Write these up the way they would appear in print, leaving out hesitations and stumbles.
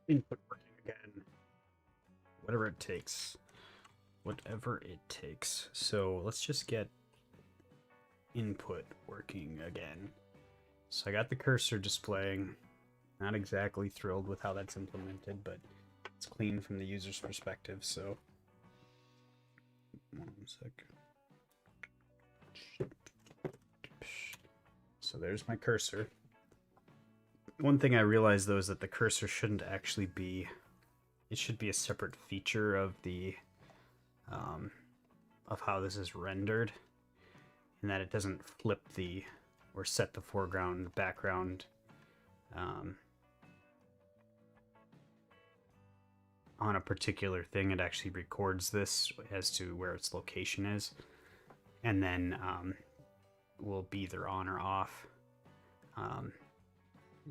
input working again. Whatever it takes. Whatever it takes. So let's just get input working again. So I got the cursor displaying. Not exactly thrilled with how that's implemented, but it's clean from the user's perspective, so 1 sec. So there's my cursor. One thing I realized though is that the cursor shouldn't actually be, it should be a separate feature of the of how this is rendered, and that it doesn't flip the or set the foreground background on a particular thing. It actually records this as to where its location is, and then will be either on or off.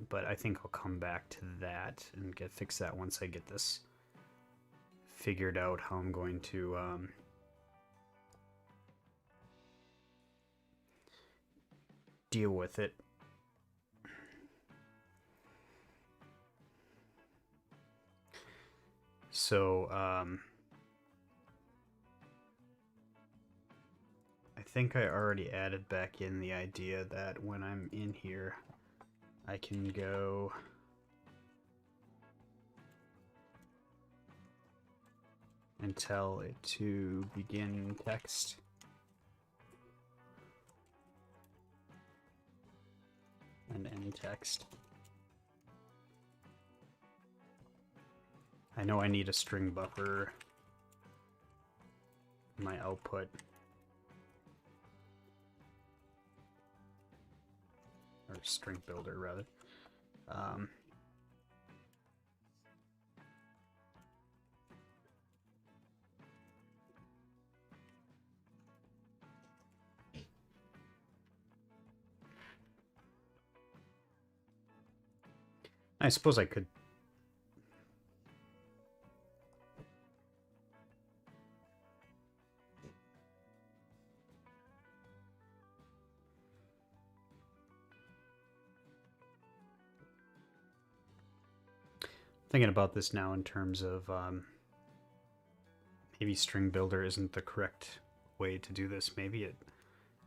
But I think I'll come back to that and fix that once I get this figured out, how I'm going to deal with it. So I think I already added back in the idea that when I'm in here, I can go and tell it to begin text. And end text. I know I need a string buffer in my output. Or string builder, rather. I suppose I could thinking about this now in terms of maybe string builder isn't the correct way to do this. Maybe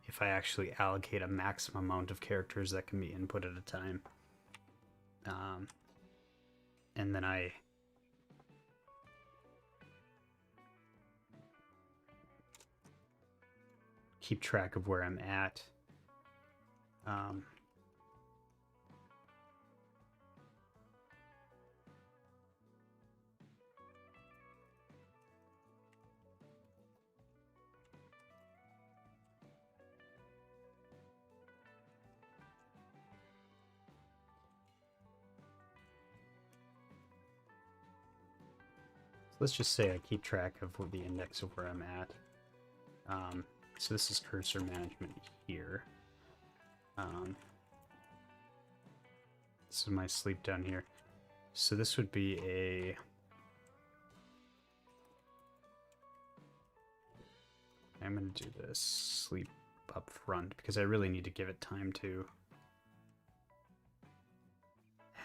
if I actually allocate a maximum amount of characters that can be input at a time, and then I keep track of where I'm at. Let's just say I keep track of the index of where I'm at. So this is cursor management here. This is my sleep down here. So this would be a... I'm going to do this sleep up front because I really need to give it time to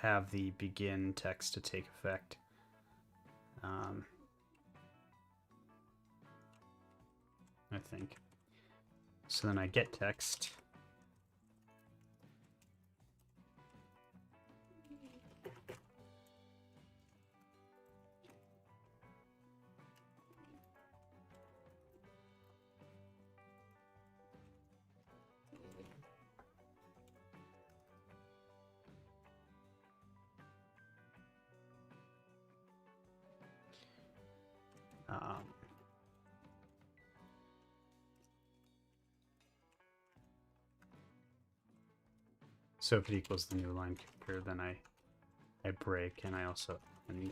have the begin text to take effect. I think. So then I get text. So if it equals the new line character, then I break, and I also end.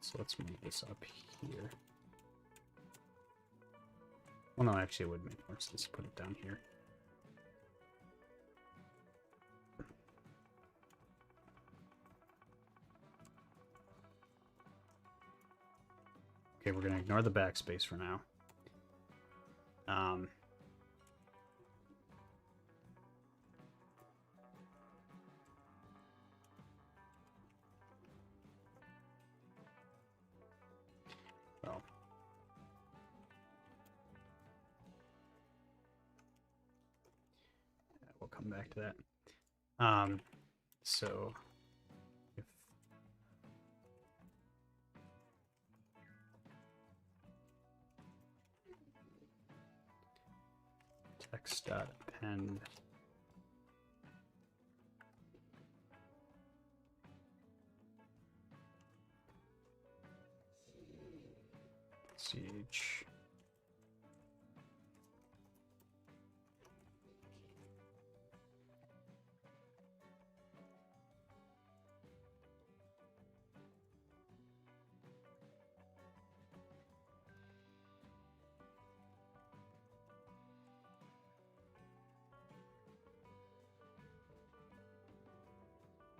So let's move this up here. Well, no, actually it would make more sense to put it down here. Okay, we're going to ignore the backspace for now. come back to that. So if text.append ch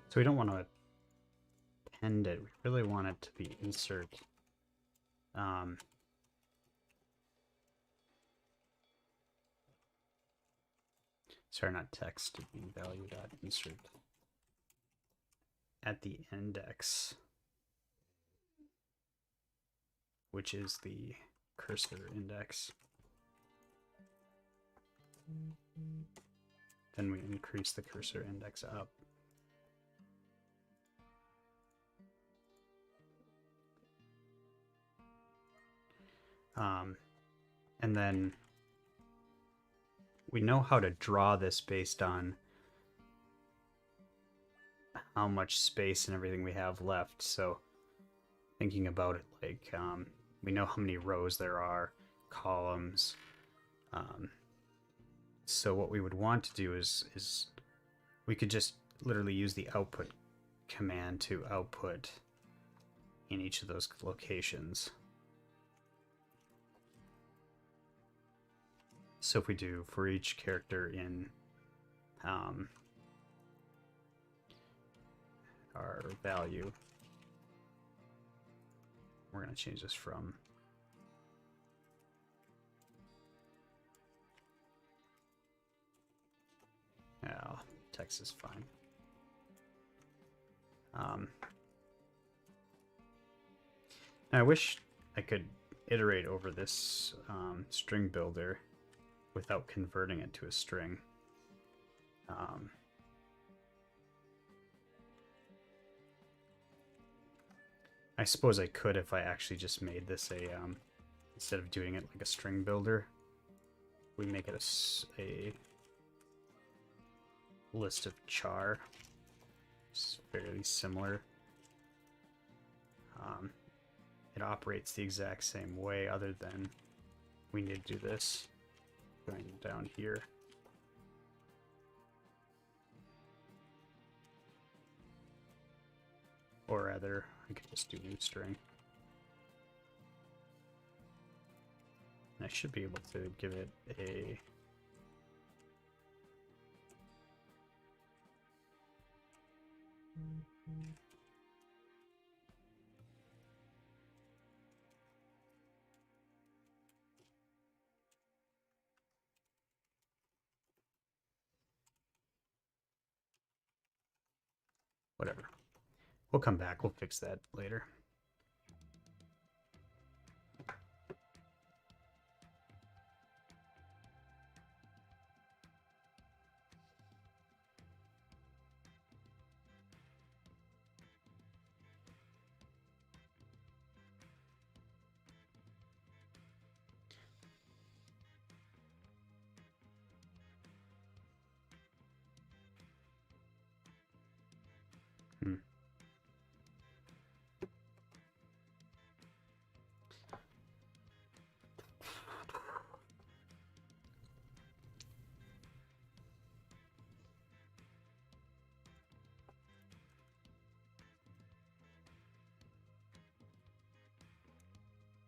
so we don't want to append it. We really want it to be insert. Sorry, not text, to be value.insert at the index, which is the cursor index. Then we increase the cursor index up. And then we know how to draw this based on how much space and everything we have left. So thinking about it, like we know how many rows there are, columns. So what we would want to do is we could just literally use the output command to output in each of those locations. So if we do for each character in our value, we're going to change this from text is fine. I wish I could iterate over this string builder without converting it to a string. I suppose I could if I actually just made this a, instead of doing it like a string builder, we make it a list of char. It's fairly similar. It operates the exact same way, other than we need to do this going down here. Or rather, I could just do new string. And I should be able to give it a whatever. We'll come back. We'll fix that later.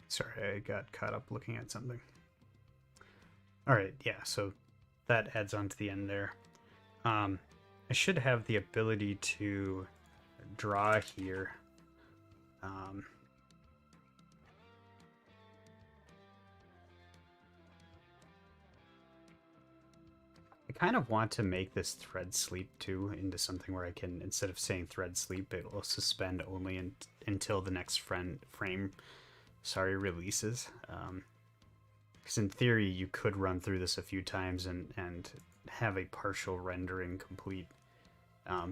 Sorry, I got caught up looking at something. Alright, yeah, so that adds on to the end there. I should have the ability to draw here. I kind of want to make this thread sleep too into something where I can, instead of saying thread sleep, it will suspend only until the next frame releases. Because in theory, you could run through this a few times and have a partial rendering complete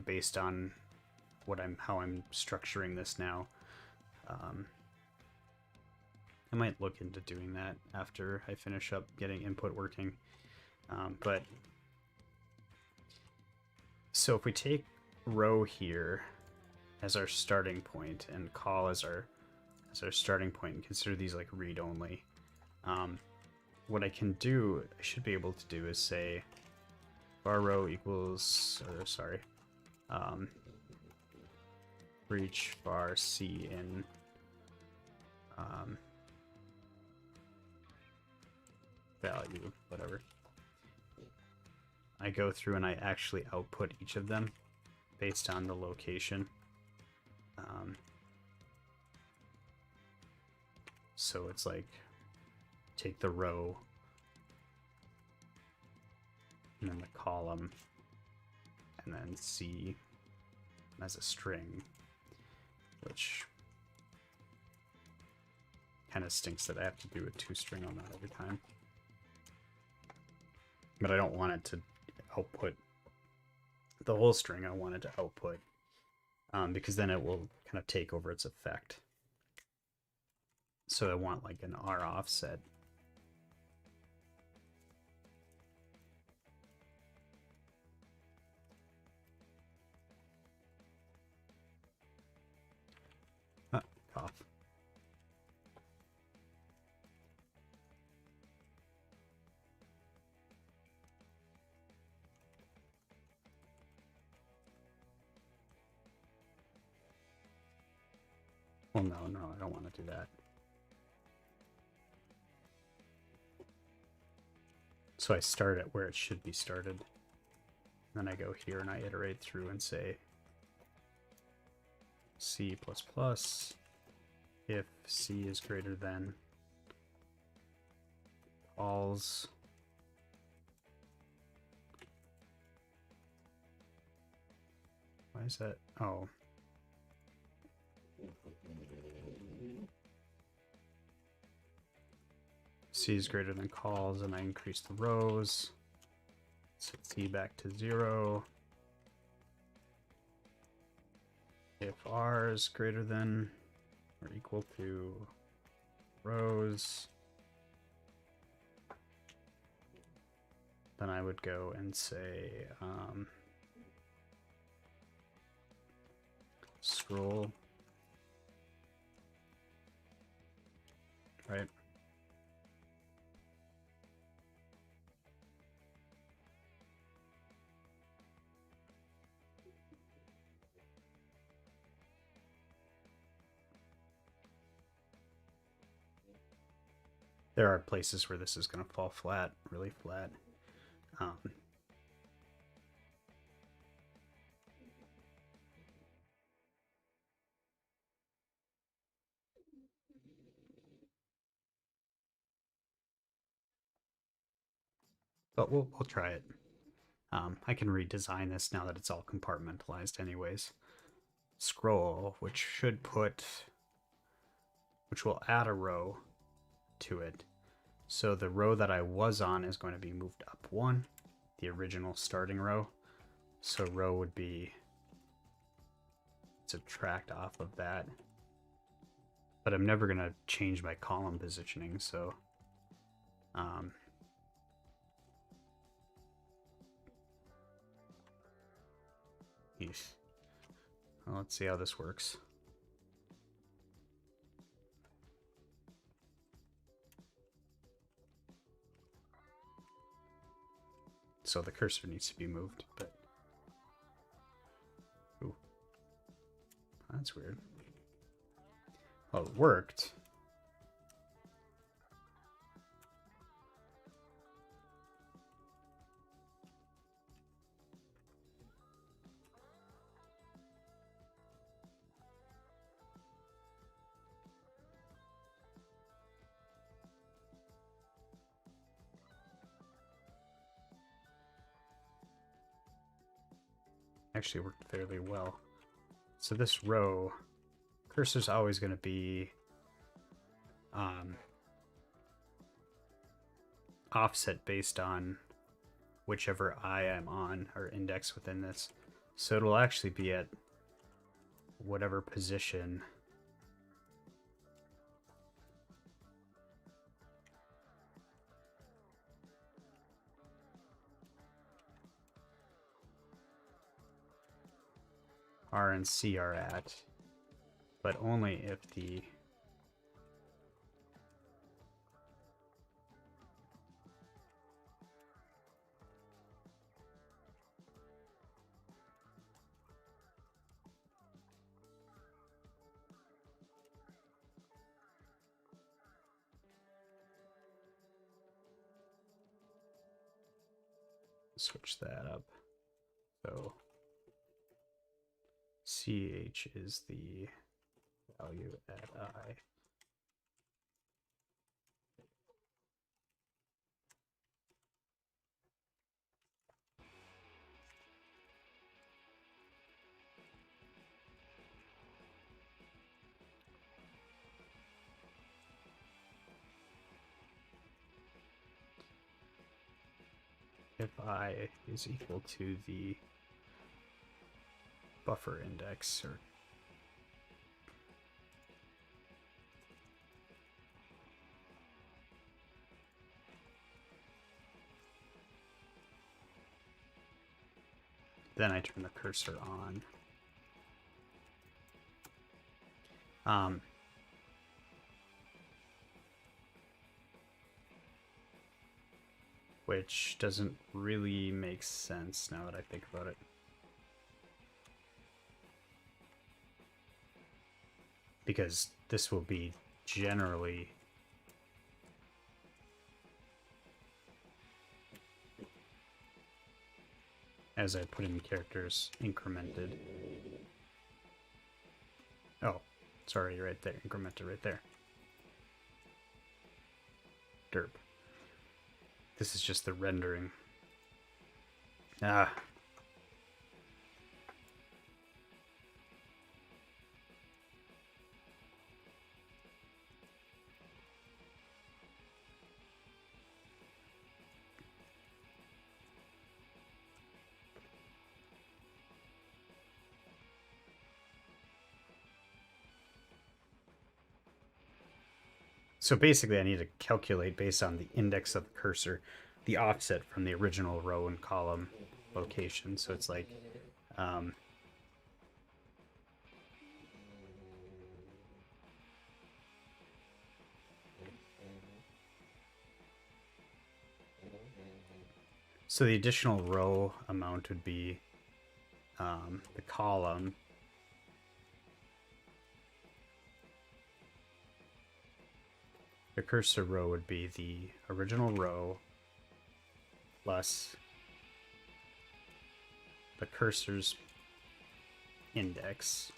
based on how I'm structuring this now. I might look into doing that after I finish up getting input working. But so if we take row here as our starting point and call as our starting point and consider these like read only, what I can do, I should be able to do is say var row equals, or sorry, for each var c in value, whatever. I go through and I actually output each of them based on the location. So it's like, take the row and then the column and then C as a string, which kind of stinks that I have to do a toString on that every time. But I don't want it to output the whole string. I want it to output because then it will kind of take over its effect. So I want like an R offset. Cough. Well, no, I don't want to do that. So I start at where it should be started. Then I go here and I iterate through and say C++ if C is greater than alls why is that? Oh. C is greater than calls, and I increase the rows. Set C back to 0. If R is greater than or equal to rows, then I would go and say scroll, right? There are places where this is going to fall flat, really flat. But we'll try it. I can redesign this now that it's all compartmentalized anyways. Scroll, which will add a row to it. So the row that I was on is going to be moved up 1, the original starting row. So row would be subtract off of that. But I'm never going to change my column positioning, so well, let's see how this works. So the cursor needs to be moved, but ooh, that's weird. Well, it worked. Actually worked fairly well. So this row, cursor's always going to be offset based on whichever eye I'm on, or index within this. So it will actually be at whatever position R and C are at, but only if the switch that up. So CH is the value at I. If I is equal to the buffer index, or then I turn the cursor on. Which doesn't really make sense now that I think about it. Because this will be generally as I put in characters incremented. Oh, it's already right there, incremented right there. Derp. This is just the rendering. Ah. So basically I need to calculate based on the index of the cursor, the offset from the original row and column location. So it's like, so the additional row amount would be the column. The cursor row would be the original row plus the cursor's index,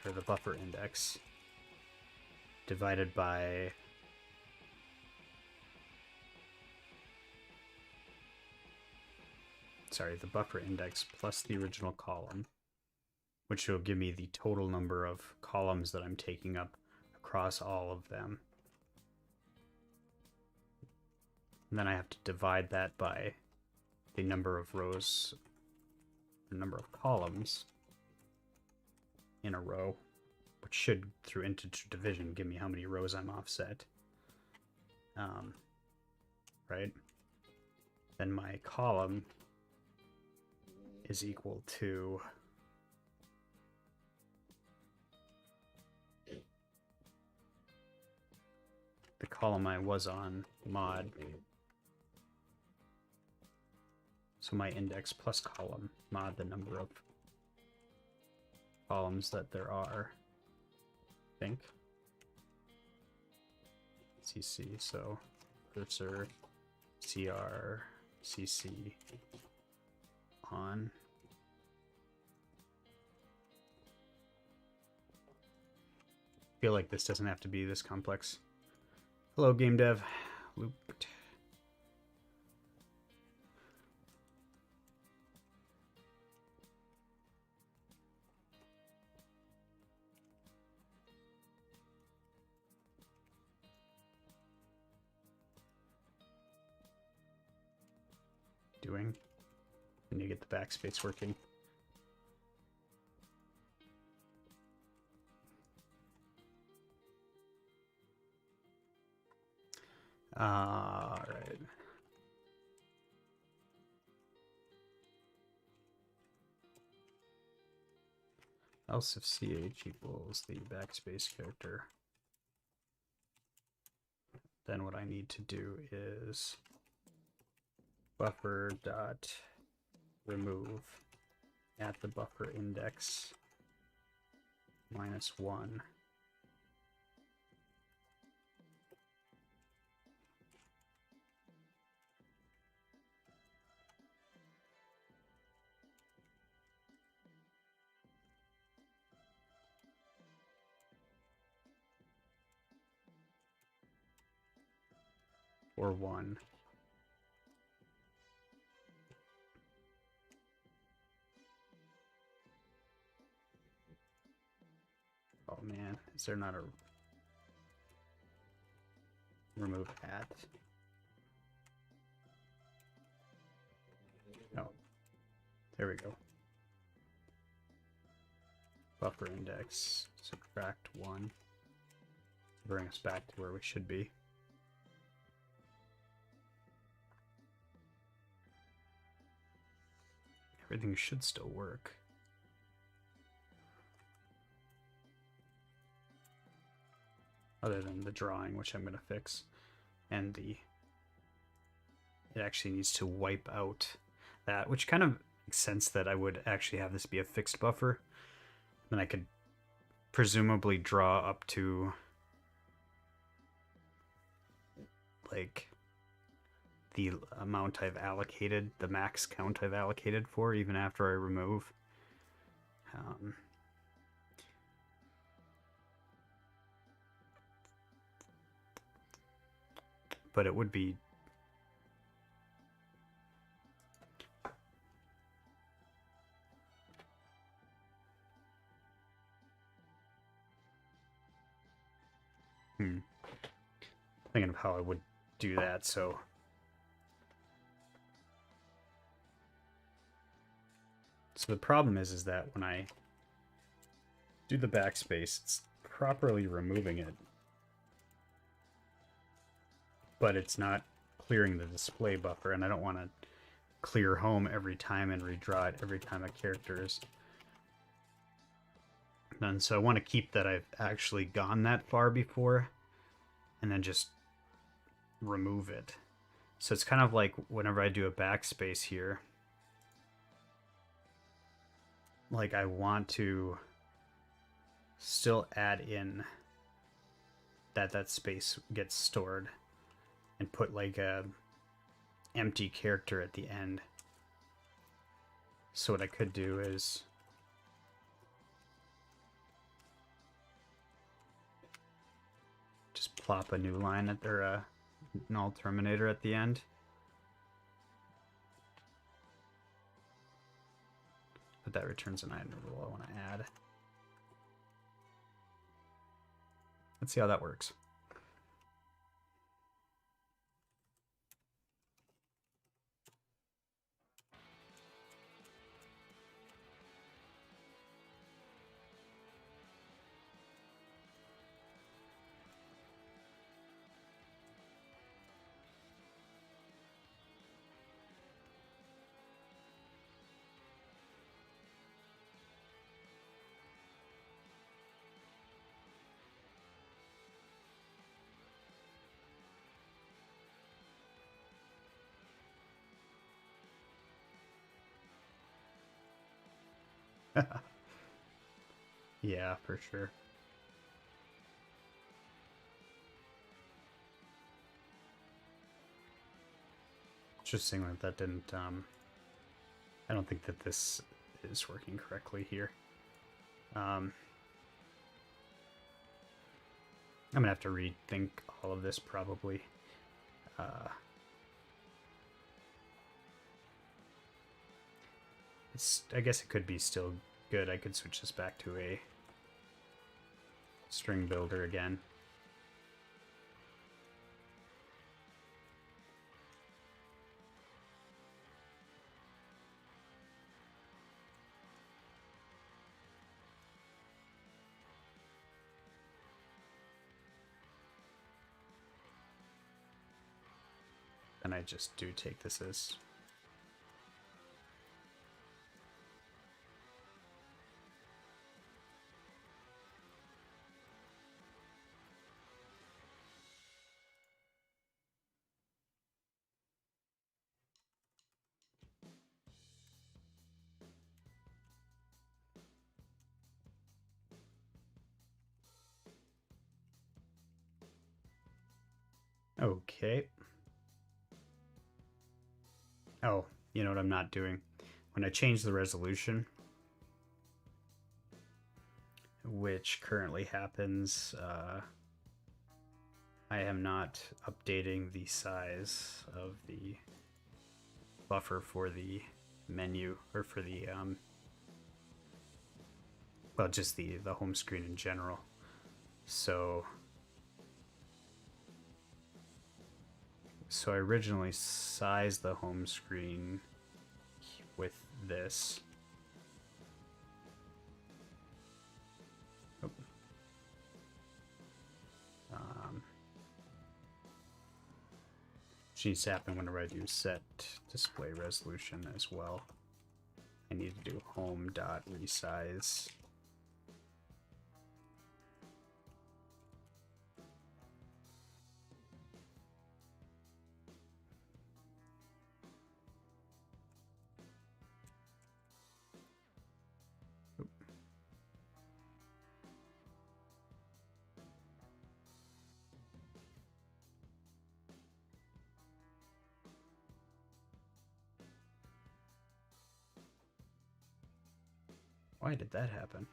or the buffer index, divided by the buffer index plus the original column, which will give me the total number of columns that I'm taking up across all of them. And then I have to divide that by the number of rows, the number of columns in a row, which should, through integer division, give me how many rows I'm offset. Right? Then my column is equal to the column I was on, mod. So my index plus column, mod the number of columns that there are, I think. CC, so cursor, CR, CC, on. I feel like this doesn't have to be this complex. Hello, game dev. Looped. doing when you get the backspace working. All right. Else if ch equals the backspace character, then what I need to do is buffer dot remove at the buffer index -1. Or 1. Oh man, is there not a remove at? Oh, there we go. Buffer index, subtract 1 to bring us back to where we should be. Everything should still work. Other than the drawing, which I'm going to fix. And it actually needs to wipe out that, which kind of makes sense that I would actually have this be a fixed buffer. Then I could presumably draw up to like the amount I've allocated, the max count I've allocated for, even after I remove. But it would be thinking of how I would do that, so the problem is that when I do the backspace, it's properly removing it, but it's not clearing the display buffer, and I don't want to clear home every time and redraw it every time a character is done. So I want to keep that I've actually gone that far before, and then just remove it. So it's kind of like whenever I do a backspace here, like I want to still add in that space gets stored and put like a empty character at the end. So what I could do is just plop a new line at their null terminator at the end. But that returns an item rule I want to add. Let's see how that works. Yeah, for sure. Interesting that that didn't, I don't think that this is working correctly here. I'm gonna have to rethink all of this probably. I guess it could be still good. I could switch this back to a string builder again. And I just do take this as... Okay. Oh, you know what I'm not doing? When I change the resolution, which currently happens, I am not updating the size of the buffer for the menu, or for the, well, just the home screen in general. So I originally sized the home screen with this. Oh. Which needs to happen whenever I do set display resolution as well. I need to do home.resize. Why did that happen?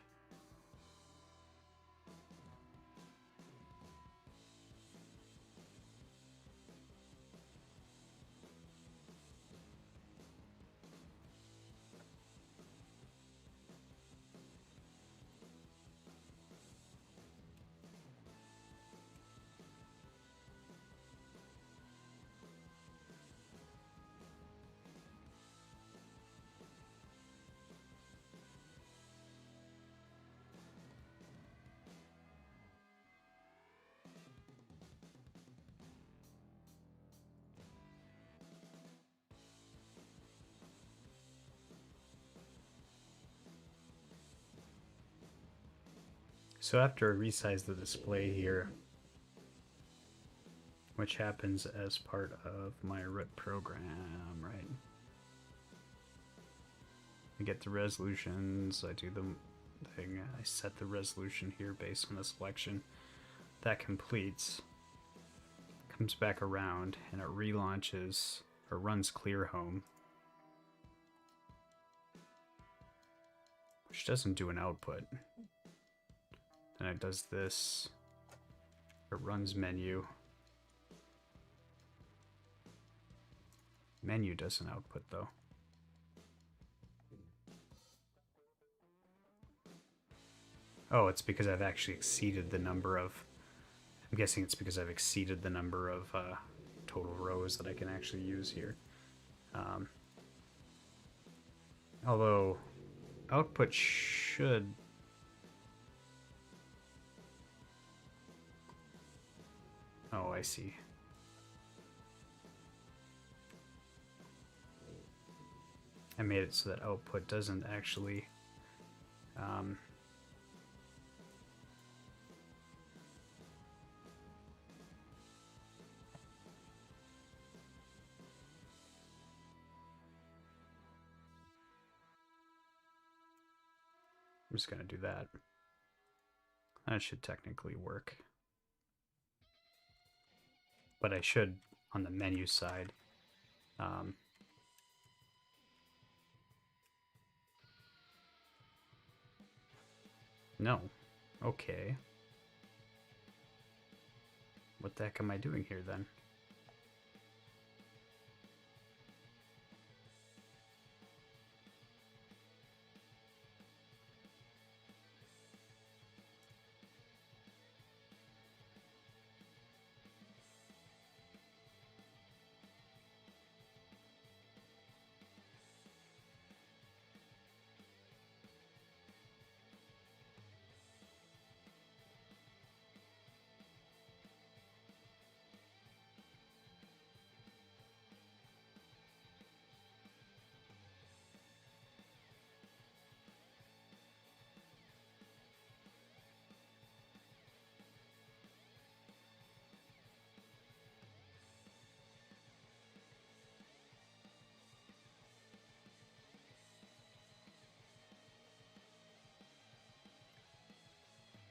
So after I resize the display here, which happens as part of my root program, right? I get the resolutions, I do the thing, I set the resolution here based on the selection. That completes, comes back around, and it relaunches, or runs clear home, which doesn't do an output. Then it does this, it runs menu. Menu does an output though. Oh, it's because I've actually exceeded the number of, I'm guessing it's because I've exceeded the number of total rows that I can actually use here. Although output should, oh, I see. I made it so that output doesn't actually I'm just gonna do that. That should technically work. But I should, on the menu side, no. Okay. What the heck am I doing here then?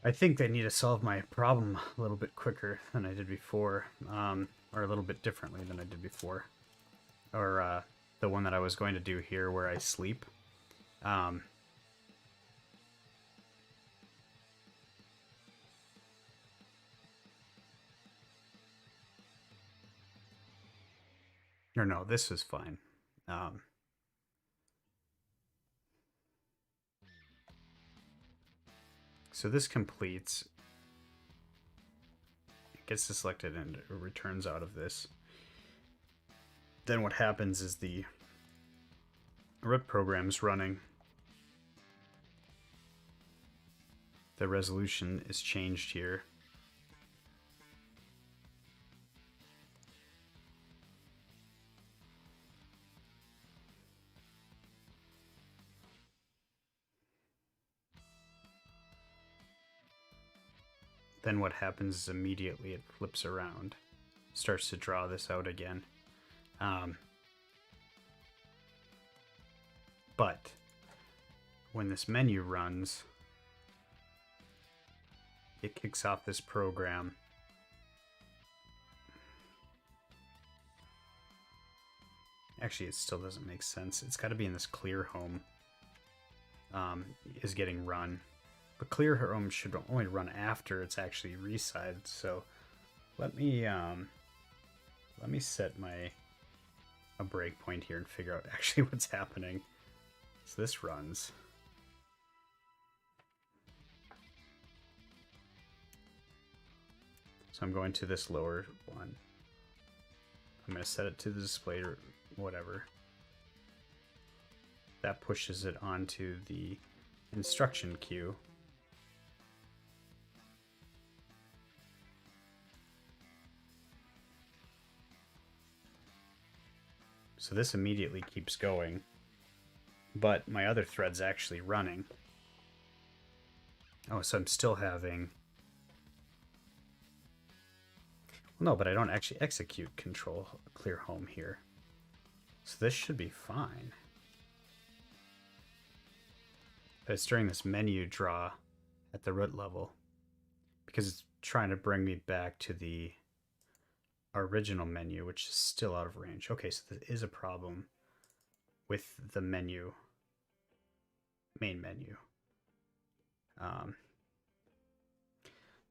I think they need to solve my problem a little bit quicker than I did before, or a little bit differently than I did before. Or the one that I was going to do here where I sleep. Or no, this was fine. So this completes. It gets selected and it returns out of this. Then what happens is the root program's running. The resolution is changed here. Then what happens is immediately it flips around, starts to draw this out again. But when this menu runs, it kicks off this program. Actually, it still doesn't make sense. It's got to be in this clear home is getting run. But clear home should only run after it's actually resized. So let me set a breakpoint here and figure out actually what's happening. So this runs. So I'm going to this lower one. I'm going to set it to the display or whatever. That pushes it onto the instruction queue. So this immediately keeps going, but my other thread's actually running. Oh, so I'm still having... No, but I don't actually execute control clear home here. So this should be fine. But it's during this menu draw at the root level, because it's trying to bring me back to the original menu, which is still out of range. Okay, so there is a problem with the menu, main menu.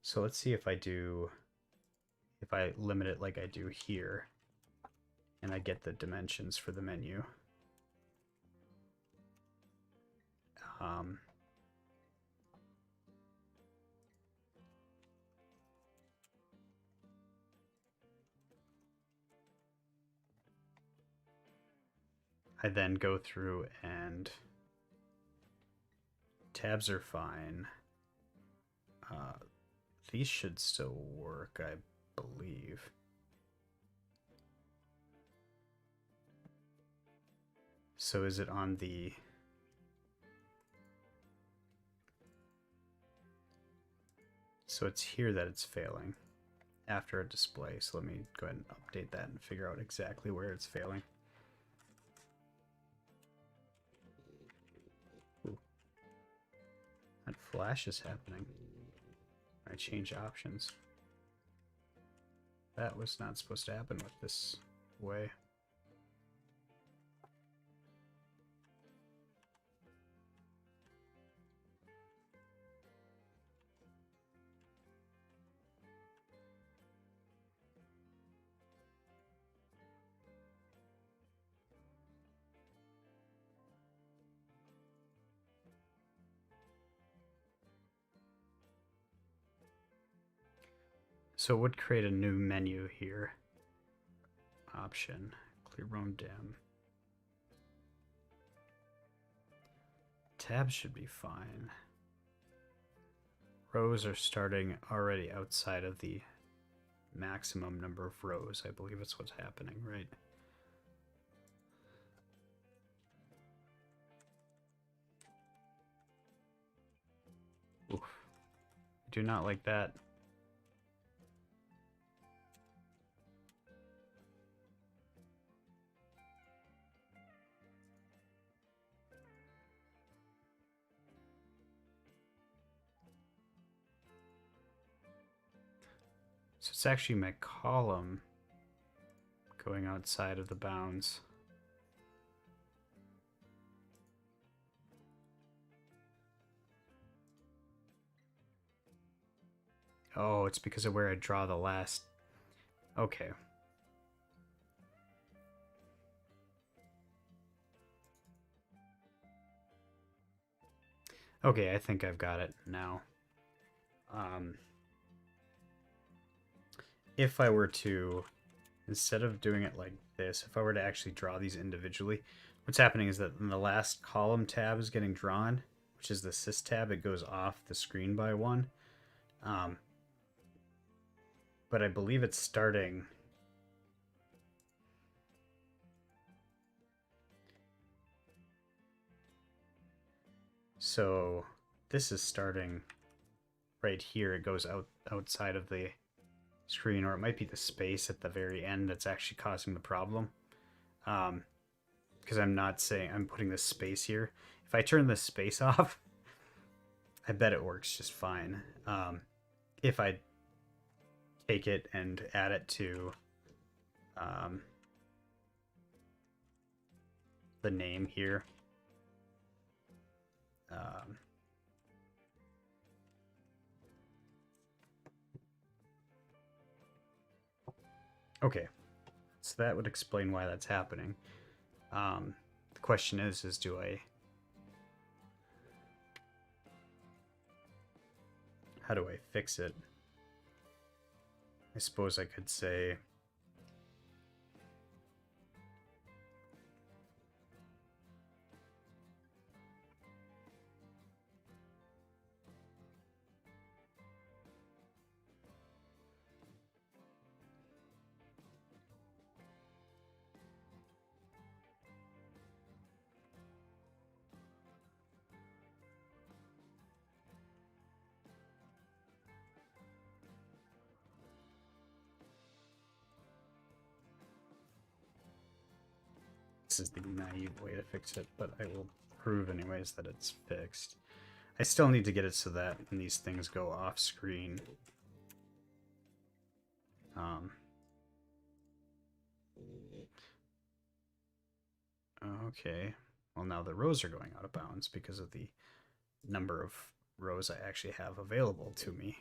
So let's see if I limit it like I do here, and I get the dimensions for the menu. I then go through and tabs are fine. These should still work, I believe. So is it on the... So it's here that it's failing after a display. So let me go ahead and update that and figure out exactly where it's failing. Ooh. That flash is happening. I change options. That was not supposed to happen with this way. So it would create a new menu here. Option, clear roam dim. Tabs should be fine. Rows are starting already outside of the maximum number of rows. I believe that's what's happening, right? Oof. I do not like that. So it's actually my column going outside of the bounds. Oh, it's because of where I draw the last... Okay. Okay, I think I've got it now. If I were to, instead of doing it like this, if I were to actually draw these individually, what's happening is that when the last column tab is getting drawn, which is the sys tab, it goes off the screen by one. But I believe it's starting... So this is starting right here. It goes outside of the screen, or it might be the space at the very end that's actually causing the problem. Because I'm not saying I'm putting this space here. If I turn this space off, I bet it works just fine. If I take it and add it to the name here. Okay, so that would explain why that's happening. The question is do how do I fix it? I suppose I could say this is the naive way to fix it, but I will prove anyways that it's fixed. I still need to get it so that when these things go off screen, okay, well now the rows are going out of bounds because of the number of rows I actually have available to me.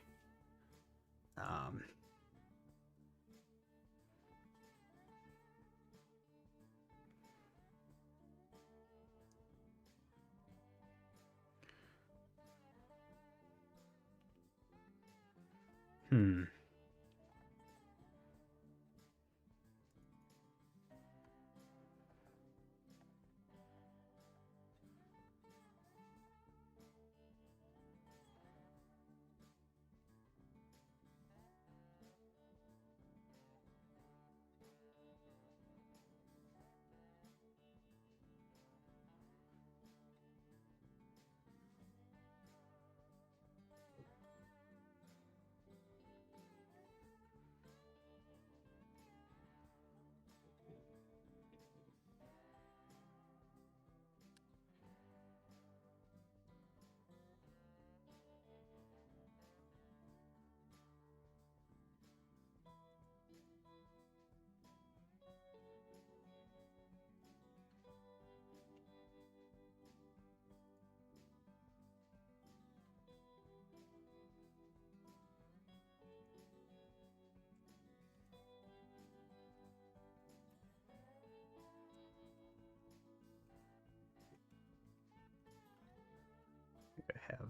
I have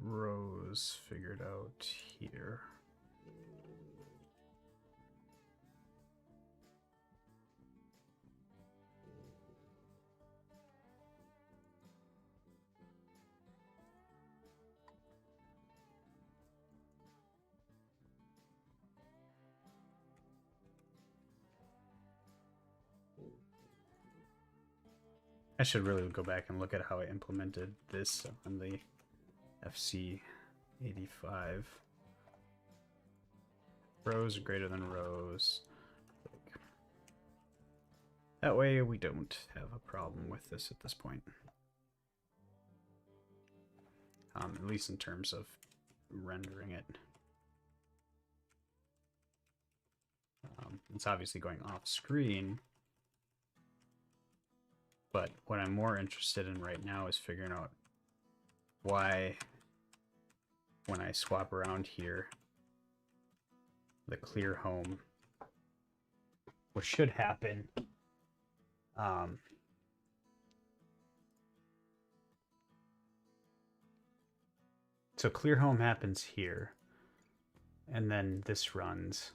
rows figured out here. I should really go back and look at how I implemented this on the FC85. Rows are greater than rows. That way we don't have a problem with this at this point. At least in terms of rendering it. It's obviously going off screen. But what I'm more interested in right now is figuring out why, when I swap around here, the clear home, what should happen, so clear home happens here, and then this runs.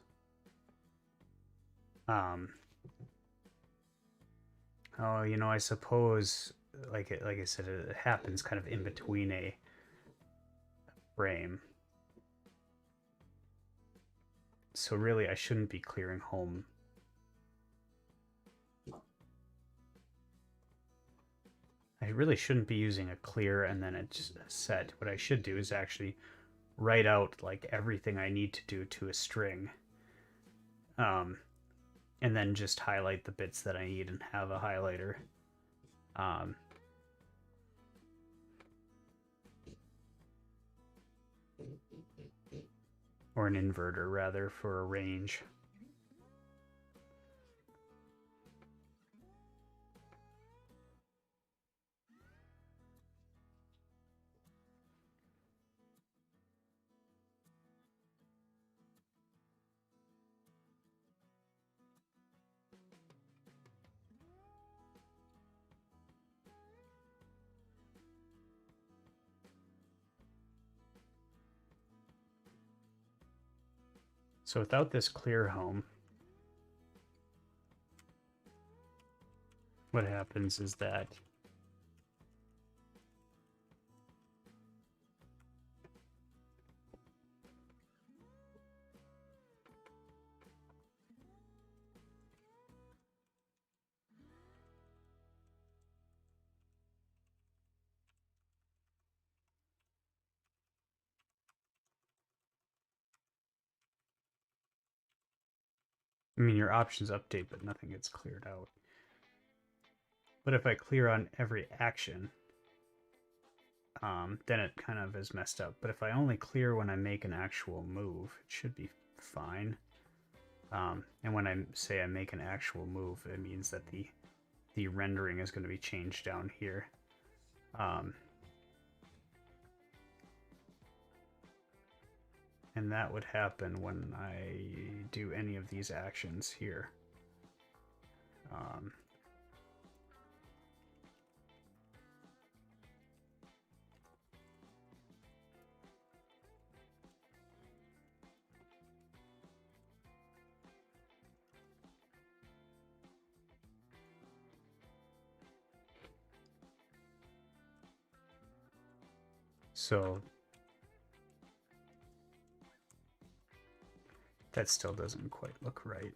Oh, you know, I suppose, like I said, it happens kind of in between a frame. So really, I shouldn't be clearing home. I really shouldn't be using a clear and then a set. What I should do is actually write out like everything I need to do to a string. And then just highlight the bits that I need and have a highlighter. Or an inverter, rather, for a range. So without this clear home, what happens is that I mean, your options update, but nothing gets cleared out. But if I clear on every action, then it kind of is messed up. But if I only clear when I make an actual move, it should be fine. And when I say I make an actual move, it means that the rendering is going to be changed down here. And that would happen when I do any of these actions here. So that still doesn't quite look right.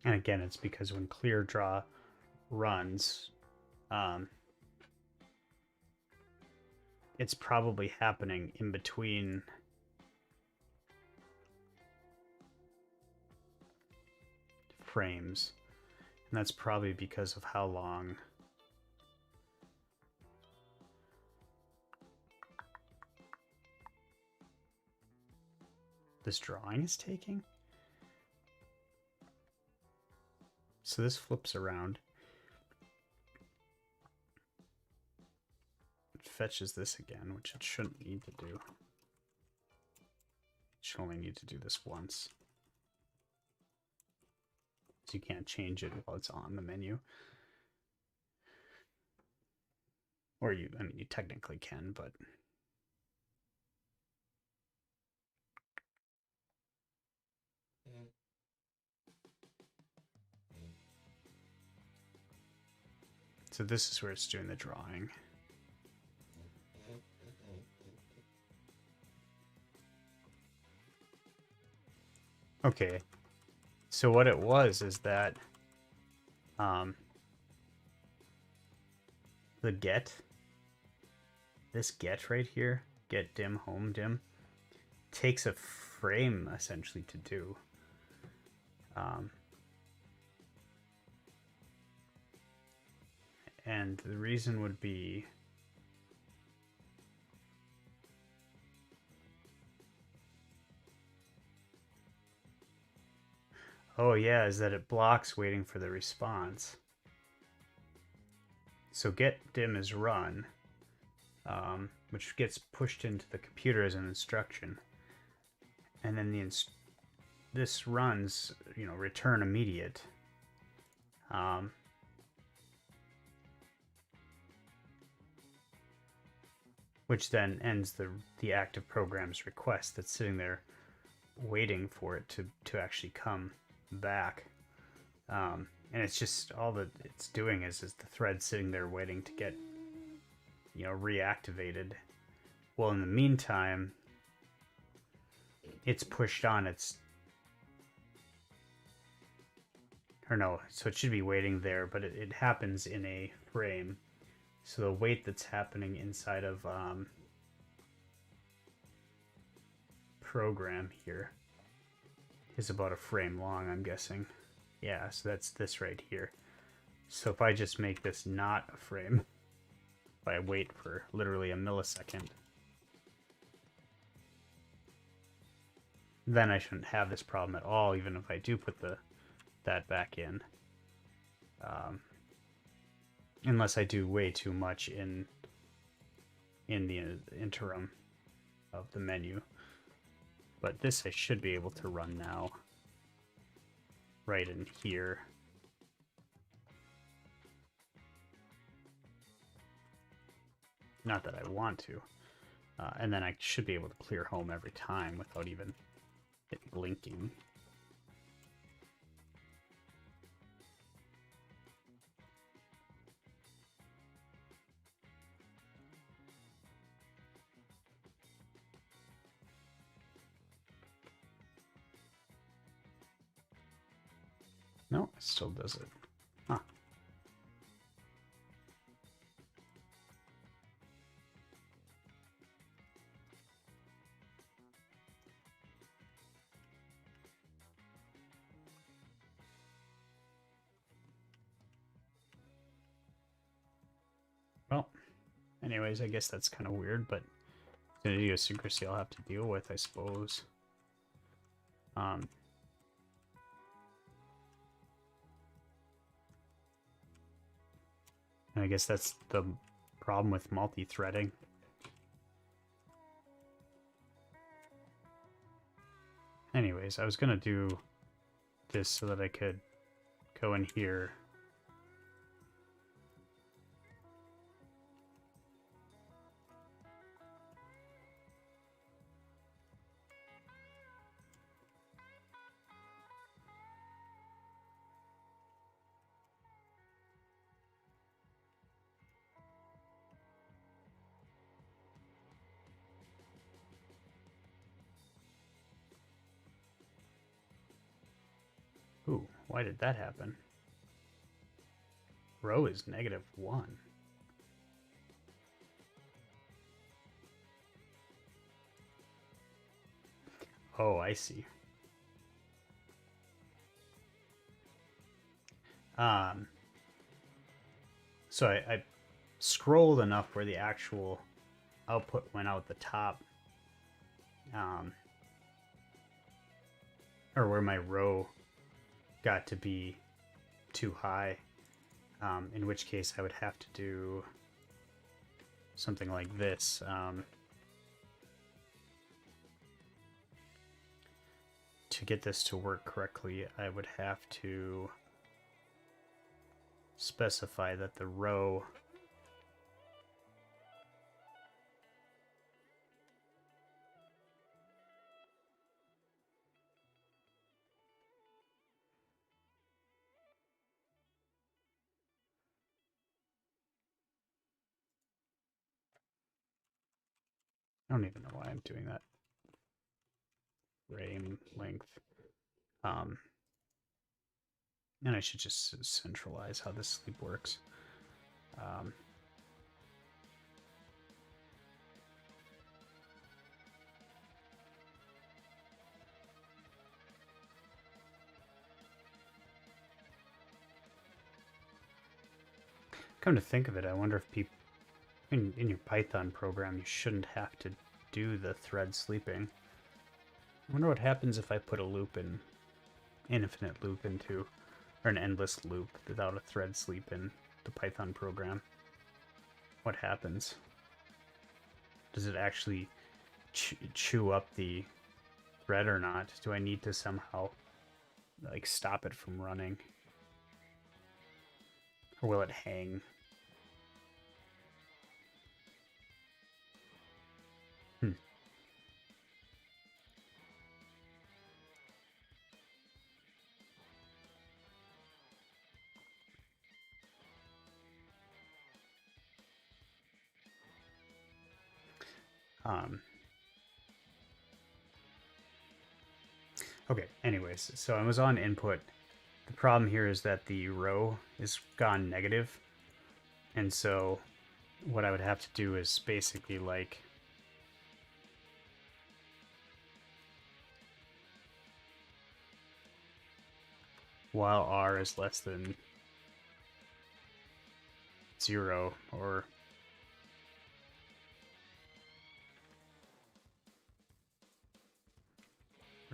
And again, it's because when clear draw runs, it's probably happening in between frames. And that's probably because of how long this drawing is taking. So this flips around. It fetches this again, which it shouldn't need to do. It should only need to do this once. So you can't change it while it's on the menu. Or I mean, you technically can, but... So this is where it's doing the drawing. Okay, so what it was is that the get, this get right here, get dim, home dim, takes a frame essentially to do. And the reason would be oh yeah, is that it blocks waiting for the response. So get dim is run, which gets pushed into the computer as an instruction, and then this runs, you know, return immediate. Which then ends the active program's request that's sitting there waiting for it to actually come back. And it's just all that it's doing is the thread sitting there waiting to get, you know, reactivated. Well, in the meantime, it's pushed on its, or no, so it should be waiting there, but it happens in a frame. So the wait that's happening inside of program here is about a frame long, I'm guessing. Yeah, so that's this right here. So if I just make this not a frame, if I wait for literally a millisecond, then I shouldn't have this problem at all, even if I do put that back in. Unless I do way too much in the interim of the menu. But this I should be able to run now. Right in here. Not that I want to. And then I should be able to clear home every time without even it blinking. No, it still does it. Huh. Well, anyways, I guess that's kind of weird, but the idiosyncrasy I'll have to deal with, I suppose. And I guess that's the problem with multi-threading. Anyways, I was gonna do this so that I could go in here. Ooh, why did that happen? Row is -1. Oh, I see. So I scrolled enough where the actual output went out the top. Or where my row got to be too high. In which case I would have to do something like this. To get this to work correctly, I would have to specify that the row I don't even know why I'm doing that. Frame length. And I should just centralize how this sleep works. Come to think of it, I wonder if people in your Python program you shouldn't have to do the thread sleeping. I wonder what happens if I put a loop in, infinite loop into, or an endless loop without a thread sleep in the Python program. What happens? Does it actually chew up the thread or not? Do I need to somehow like stop it from running? Or will it hang? Okay, anyways, so I was on input. The problem here is that the row is gone negative. And so what I would have to do is basically like while r is less than 0 or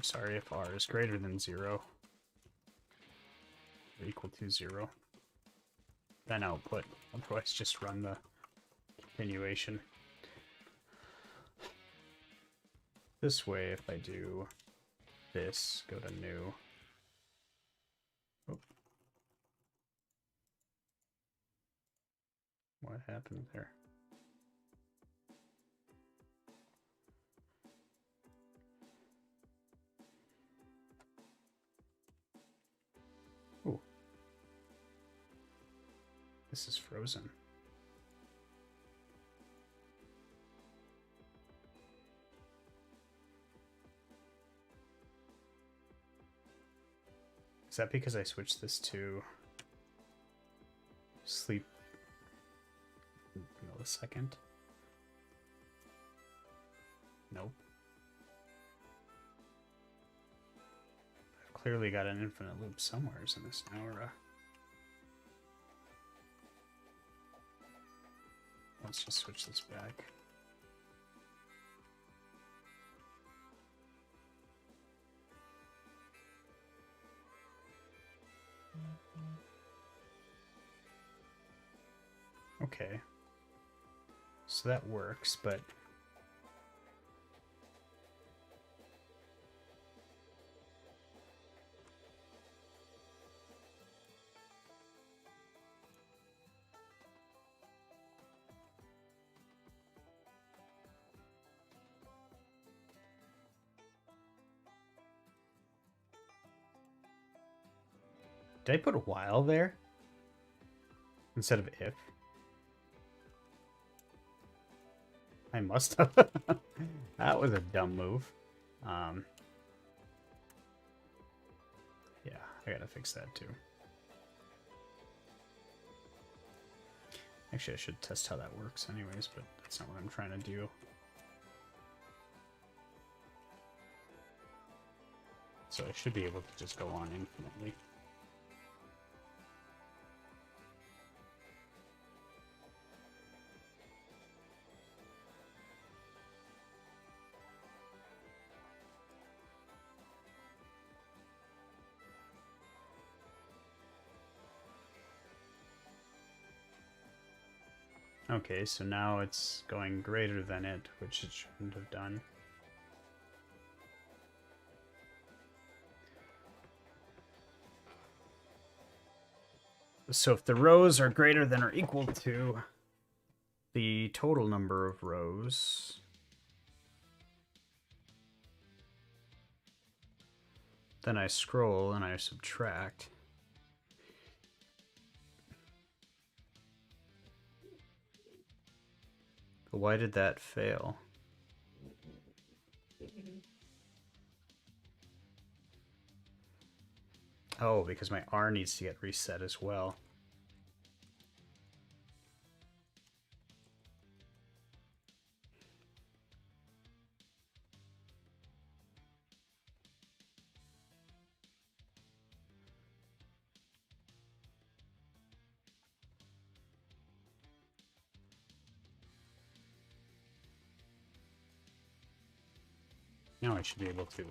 sorry, if r is greater than 0 or equal to 0, then output. Otherwise, just run the continuation. This way, if I do this, go to new. Oh. What happened there? Ooh. This is frozen. Is that because I switched this to sleep millisecond? Nope. I've clearly got an infinite loop somewhere in this now, or let's just switch this back. Okay. So that works, but did I put a while there instead of if? I must have. That was a dumb move. Yeah, I gotta fix that too. Actually, I should test how that works anyways, but that's not what I'm trying to do. So I should be able to just go on infinitely. Okay, so now it's going greater than it, which it shouldn't have done. So if the rows are greater than or equal to the total number of rows, then I scroll and I subtract. But why did that fail? Oh, because my R needs to get reset as well. Now I should be able to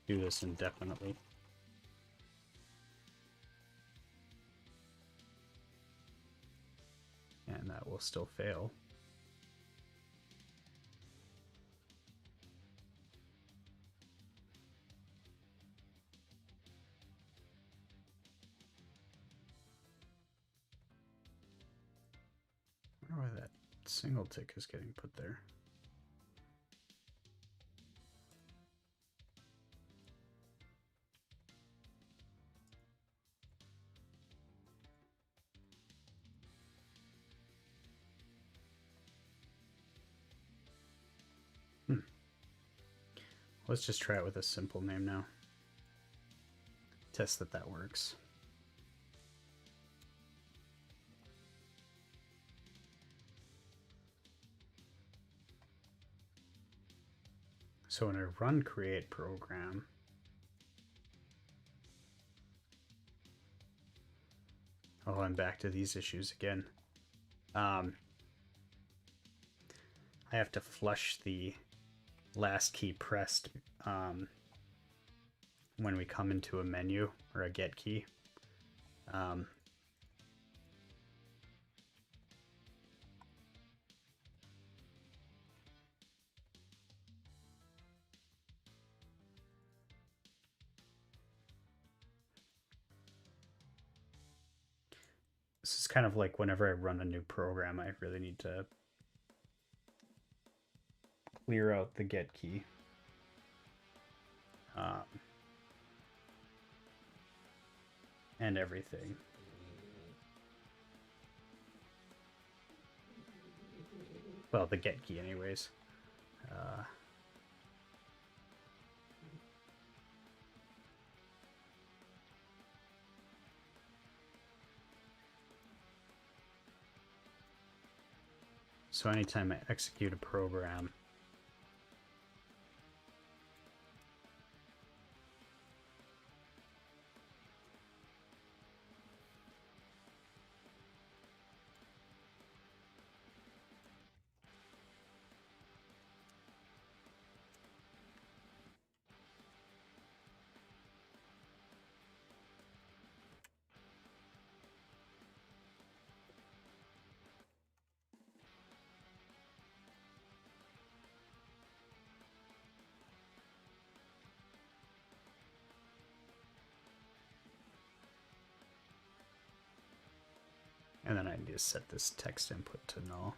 do this indefinitely. And that will still fail. I wonder why that single tick is getting put there. Let's just try it with a simple name now. Test that that works. So when I run create program, oh, I'm back to these issues again. I have to flush the last key pressed when we come into a menu or a get key. This is kind of like whenever I run a new program, I really need to clear out the get key. And everything. Well, the get key anyways. So anytime I execute a program, and then I need to set this text input to null.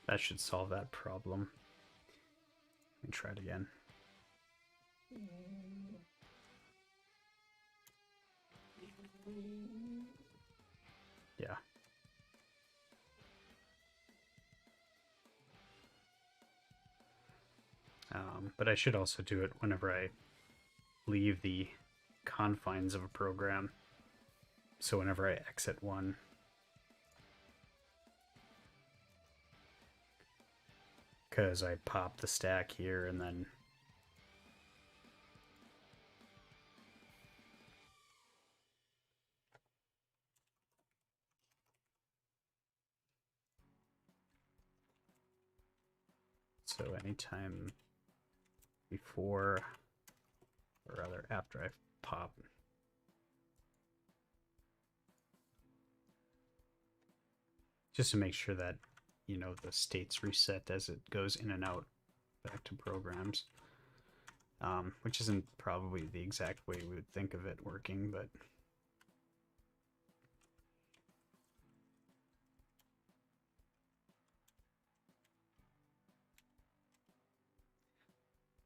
That should solve that problem. Let me try it again. Yeah. But I should also do it whenever I leave the confines of a program. So whenever I exit one, because I pop the stack here and then so anytime before, or rather after I pop, just to make sure that, you know, the state's reset as it goes in and out back to programs, which isn't probably the exact way we would think of it working, but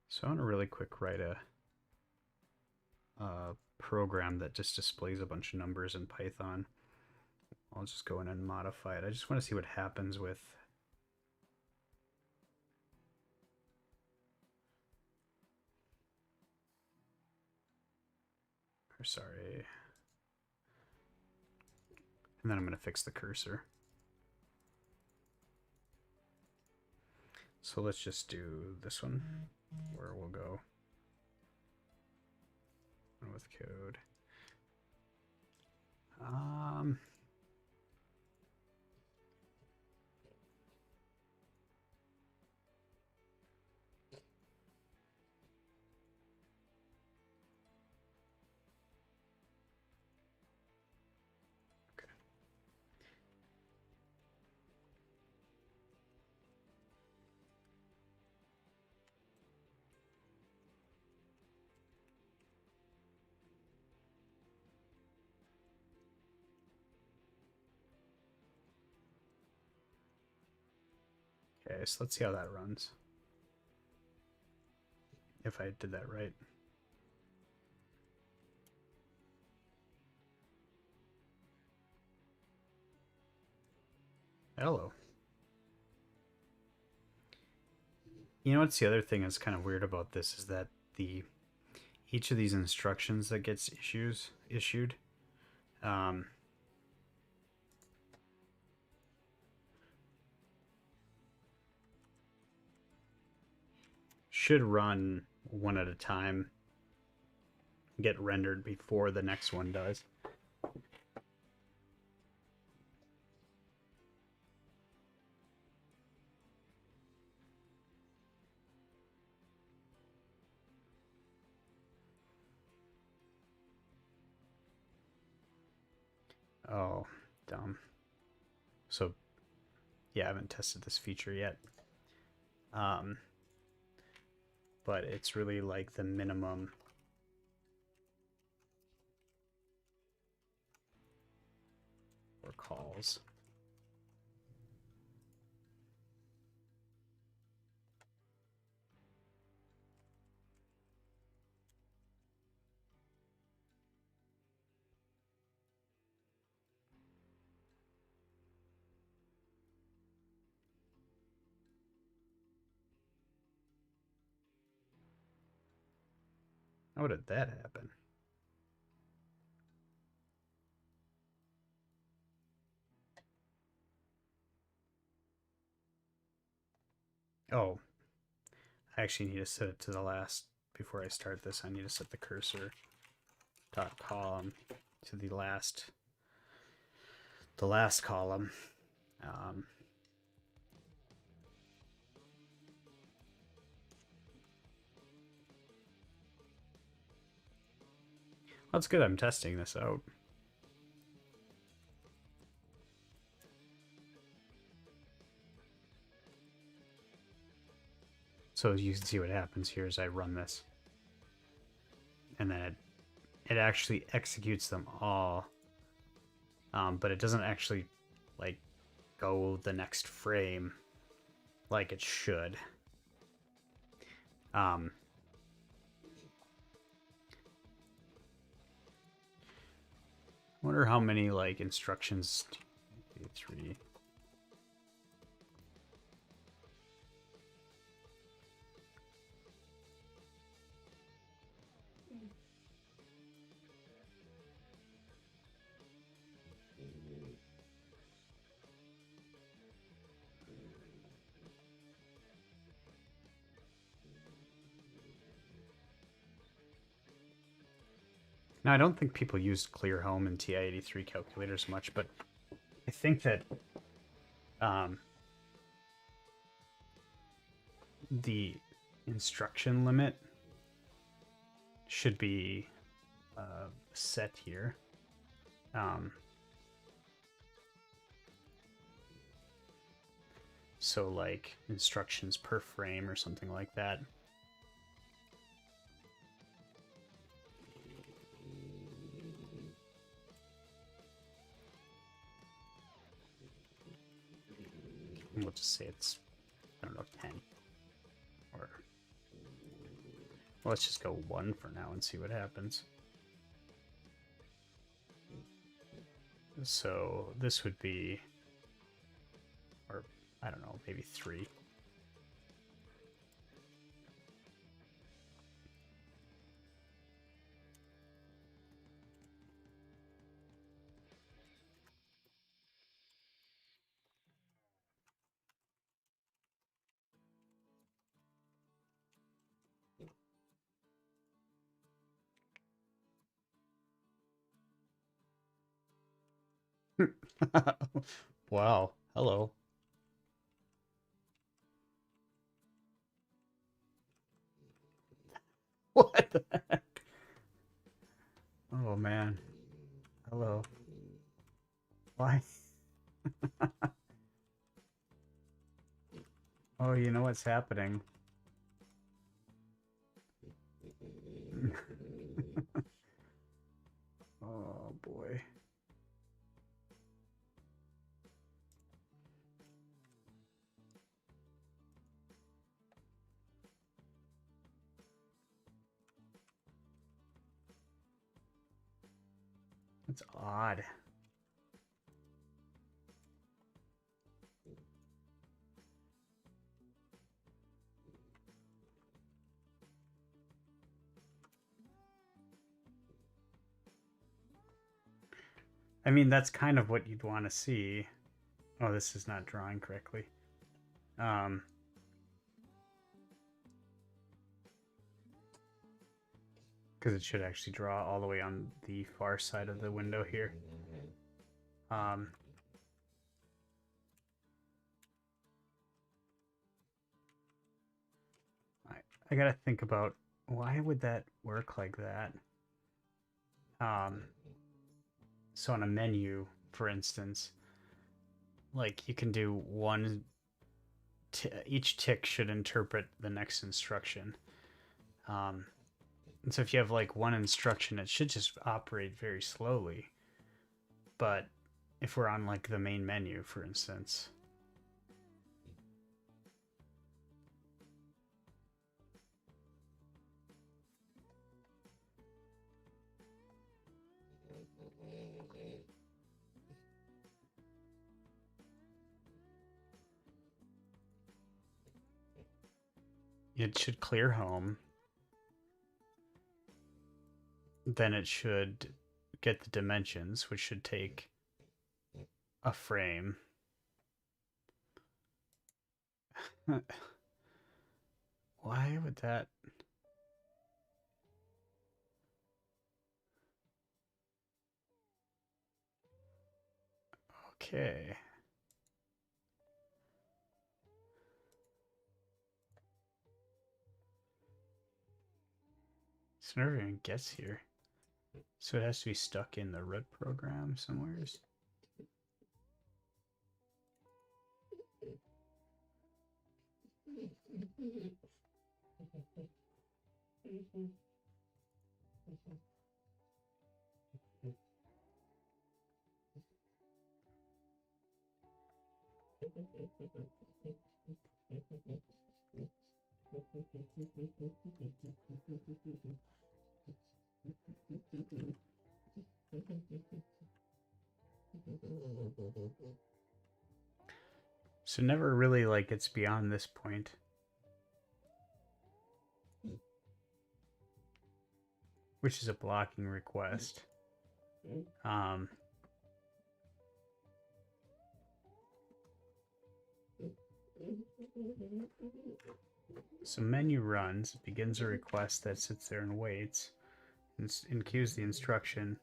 so I want to really quick write a program that just displays a bunch of numbers in Python. I'll just go in and modify it. I just want to see what happens with sorry. And then I'm going to fix the cursor. So let's just do this one, where we'll go with code. Okay, so let's see how that runs. If I did that right. Hello. You know what's the other thing that's kind of weird about this is that each of these instructions that gets issued should run one at a time, get rendered before the next one does. Oh, dumb. So, yeah, I haven't tested this feature yet. But it's really like the minimum for calls. How did that happen? Oh, I actually need to set it to the last. Before I start this, I need to set the cursor dot column to the last column. That's good. I'm testing this out. So you can see what happens here as I run this. And then it actually executes them all. But it doesn't actually like go the next frame like it should. Wonder how many like instructions. 3. Now, I don't think people use Clear Home and TI-83 calculators much, but I think that the instruction limit should be set here. So like instructions per frame or something like that. And we'll just say it's, I don't know, 10. Or, well, let's just go 1 for now and see what happens. So this would be, or I don't know, maybe 3. Wow. Hello. What the heck? Oh man. Hello. Why? Oh, you know what's happening? Oh boy. That's odd. I mean, that's kind of what you'd want to see. Oh, this is not drawing correctly. Because it should actually draw all the way on the far side of the window here. I gotta think about why would that work like that. So on a menu, for instance, like you can do one. Each tick should interpret the next instruction. And so if you have like one instruction, it should just operate very slowly. But if we're on like the main menu, for instance, it should clear home. Then it should get the dimensions, which should take a frame. Why would that? Okay. So it never even gets here. So it has to be stuck in the root program somewheres. So never really like gets beyond this point. Which is a blocking request. So menu runs, begins a request that sits there and waits, and queues the instruction,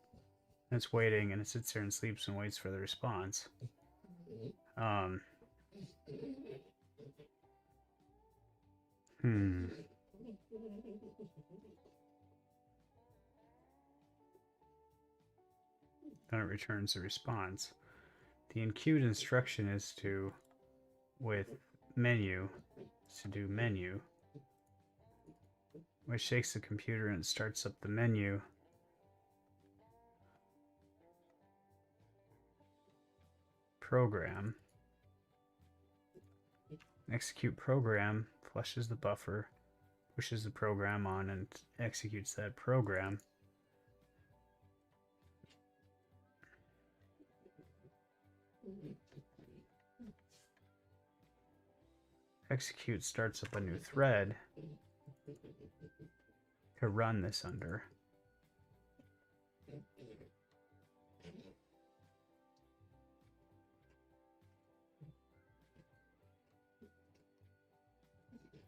and it's waiting, and it sits there and sleeps and waits for the response. Then it returns a response. The enqueued instruction is to, with menu, is to do menu, which takes the computer and starts up the menu. Program. Execute program, flushes the buffer, pushes the program on, and executes that program. Execute starts up a new thread to run this under.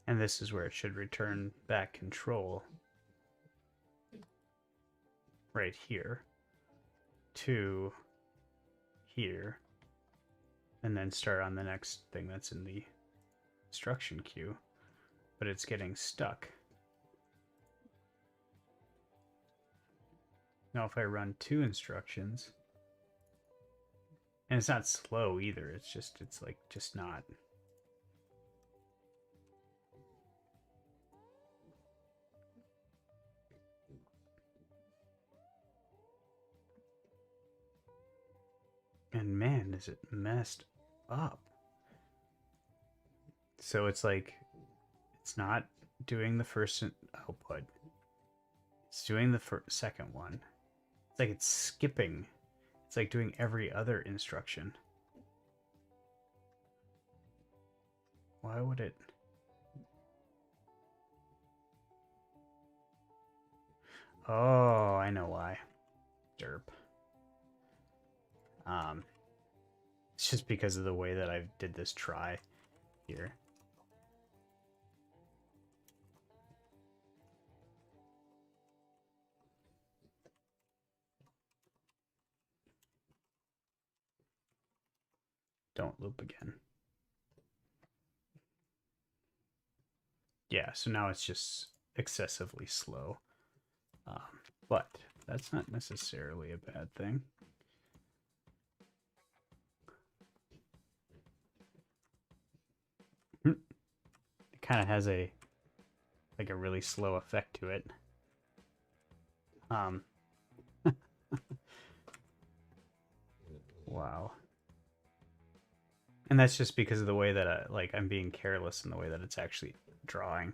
And this is where it should return back control right here to here, and then start on the next thing that's in the instruction queue, but it's getting stuck. Now if I run two instructions, and it's not slow either, it's like just not. And man, is it messed up. So it's like, it's not doing the first output. It's doing the second one. It's like it's skipping. It's like doing every other instruction. Why would it? Oh, I know why. Derp. It's just because of the way that I did this try here. Don't loop again. Yeah, so now it's just excessively slow. But that's not necessarily a bad thing. It kind of has a really slow effect to it. Wow. And that's just because of the way that I'm being careless in the way that it's actually drawing.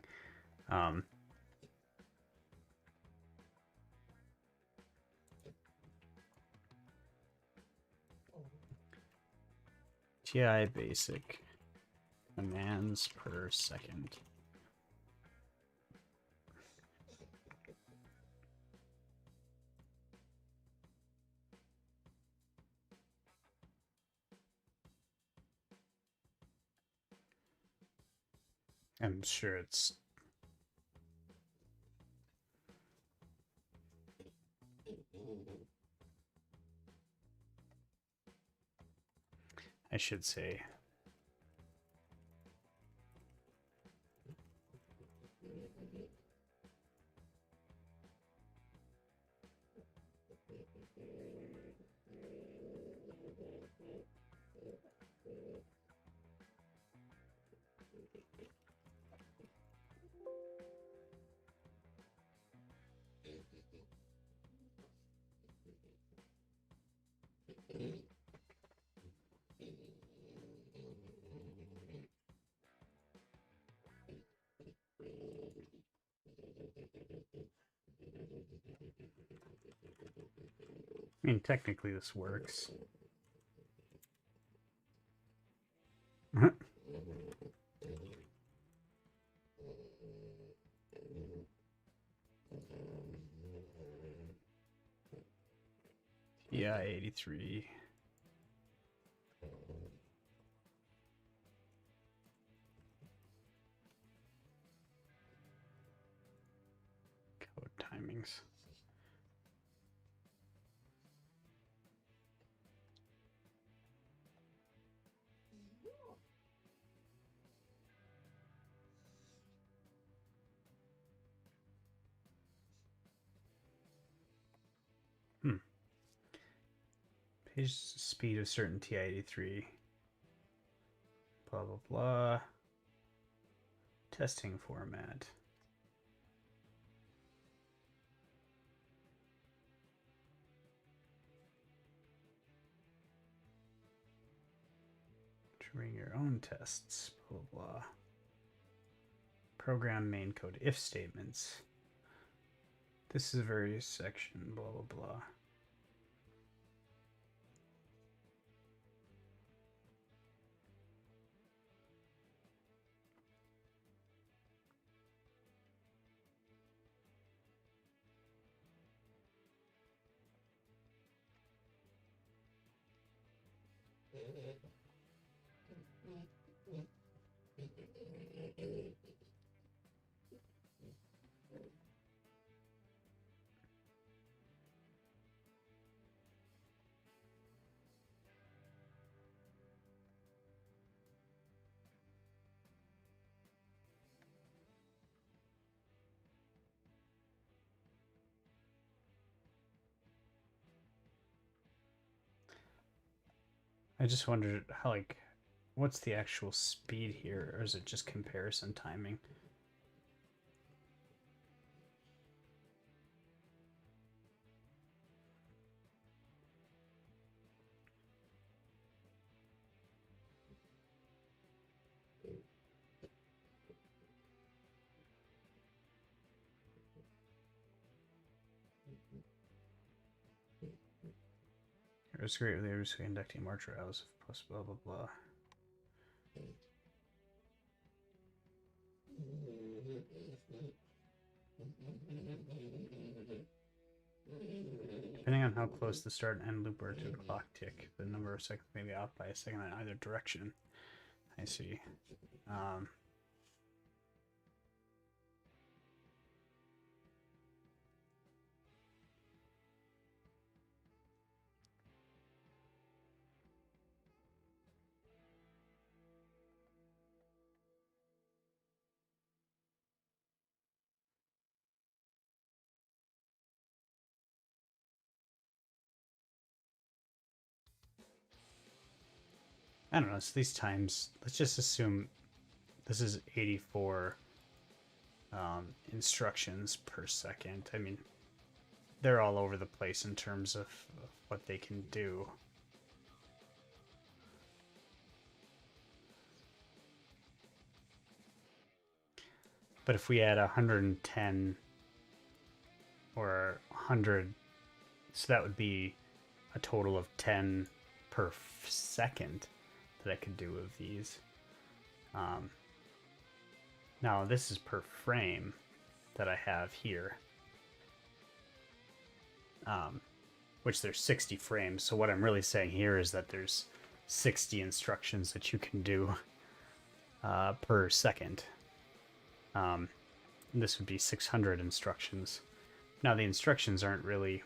TI basic commands per second. I'm sure it's I should say I mean, technically this works. Yeah, 83. Code timings. Page speed of certain TI-83. Blah, blah, blah. Testing format. Bring your own tests. Blah, blah, blah. Program main code if statements. This is a various section. Blah, blah, blah. I just wondered how, what's the actual speed here, or is it just comparison timing? It's great with the conducting more trials plus blah blah blah. Depending on how close the start and end loop are to a clock tick, the number of seconds may be off by a second in either direction. I see. I don't know, so these times, let's just assume this is 84 instructions per second. I mean, they're all over the place in terms of what they can do. But if we add 110 or 100, so that would be a total of 10 per second that I could do of these. Now this is per frame that I have here, which there's 60 frames. So what I'm really saying here is that there's 60 instructions that you can do per second. This would be 600 instructions. Now the instructions aren't really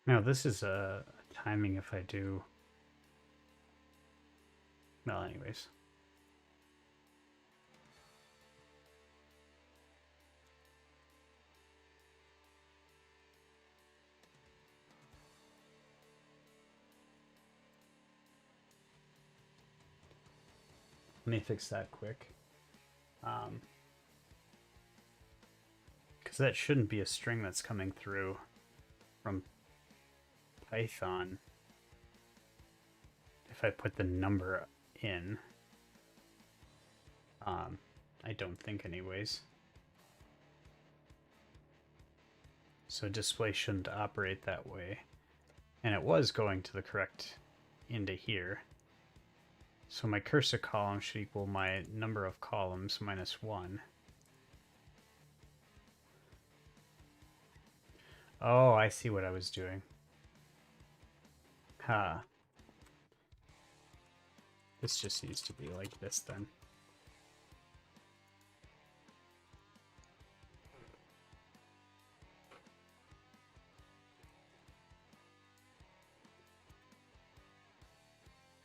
Now this is a timing if I do, well anyways. Let me fix that quick. Because that shouldn't be a string that's coming through from Python if I put the number in. I don't think anyways. So display shouldn't operate that way. And it was going to the correct into here. So my cursor column should equal my number of columns minus 1. Oh, I see what I was doing. Ha. This just needs to be like this then.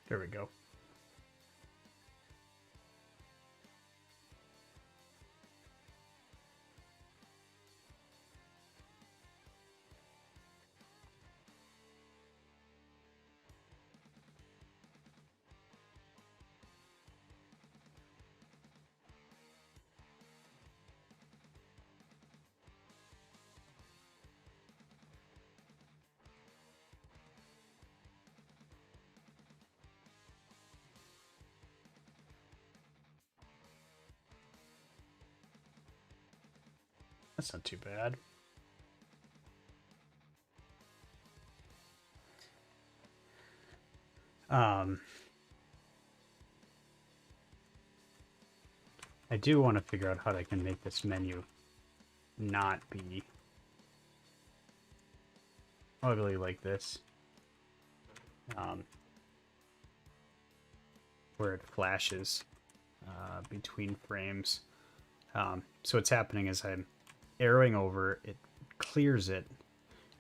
There we go. That's not too bad. I do want to figure out how I can make this menu not be ugly like this. where it flashes between frames. So what's happening is I'm arrowing over, it clears it.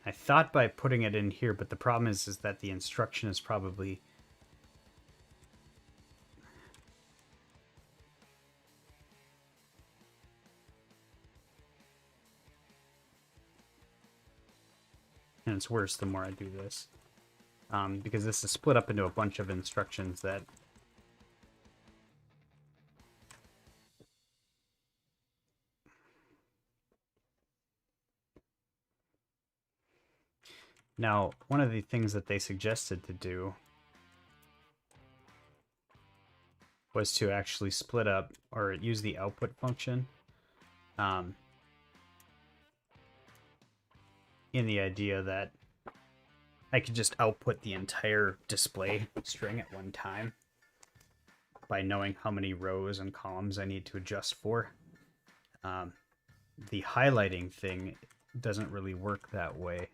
I thought by putting it in here, but the problem is that the instruction is probably and it's worse the more I do this. Because this is split up into a bunch of instructions that now, one of the things that they suggested to do was to actually split up or use the output function in the idea that I could just output the entire display string at one time by knowing how many rows and columns I need to adjust for. The highlighting thing doesn't really work that way.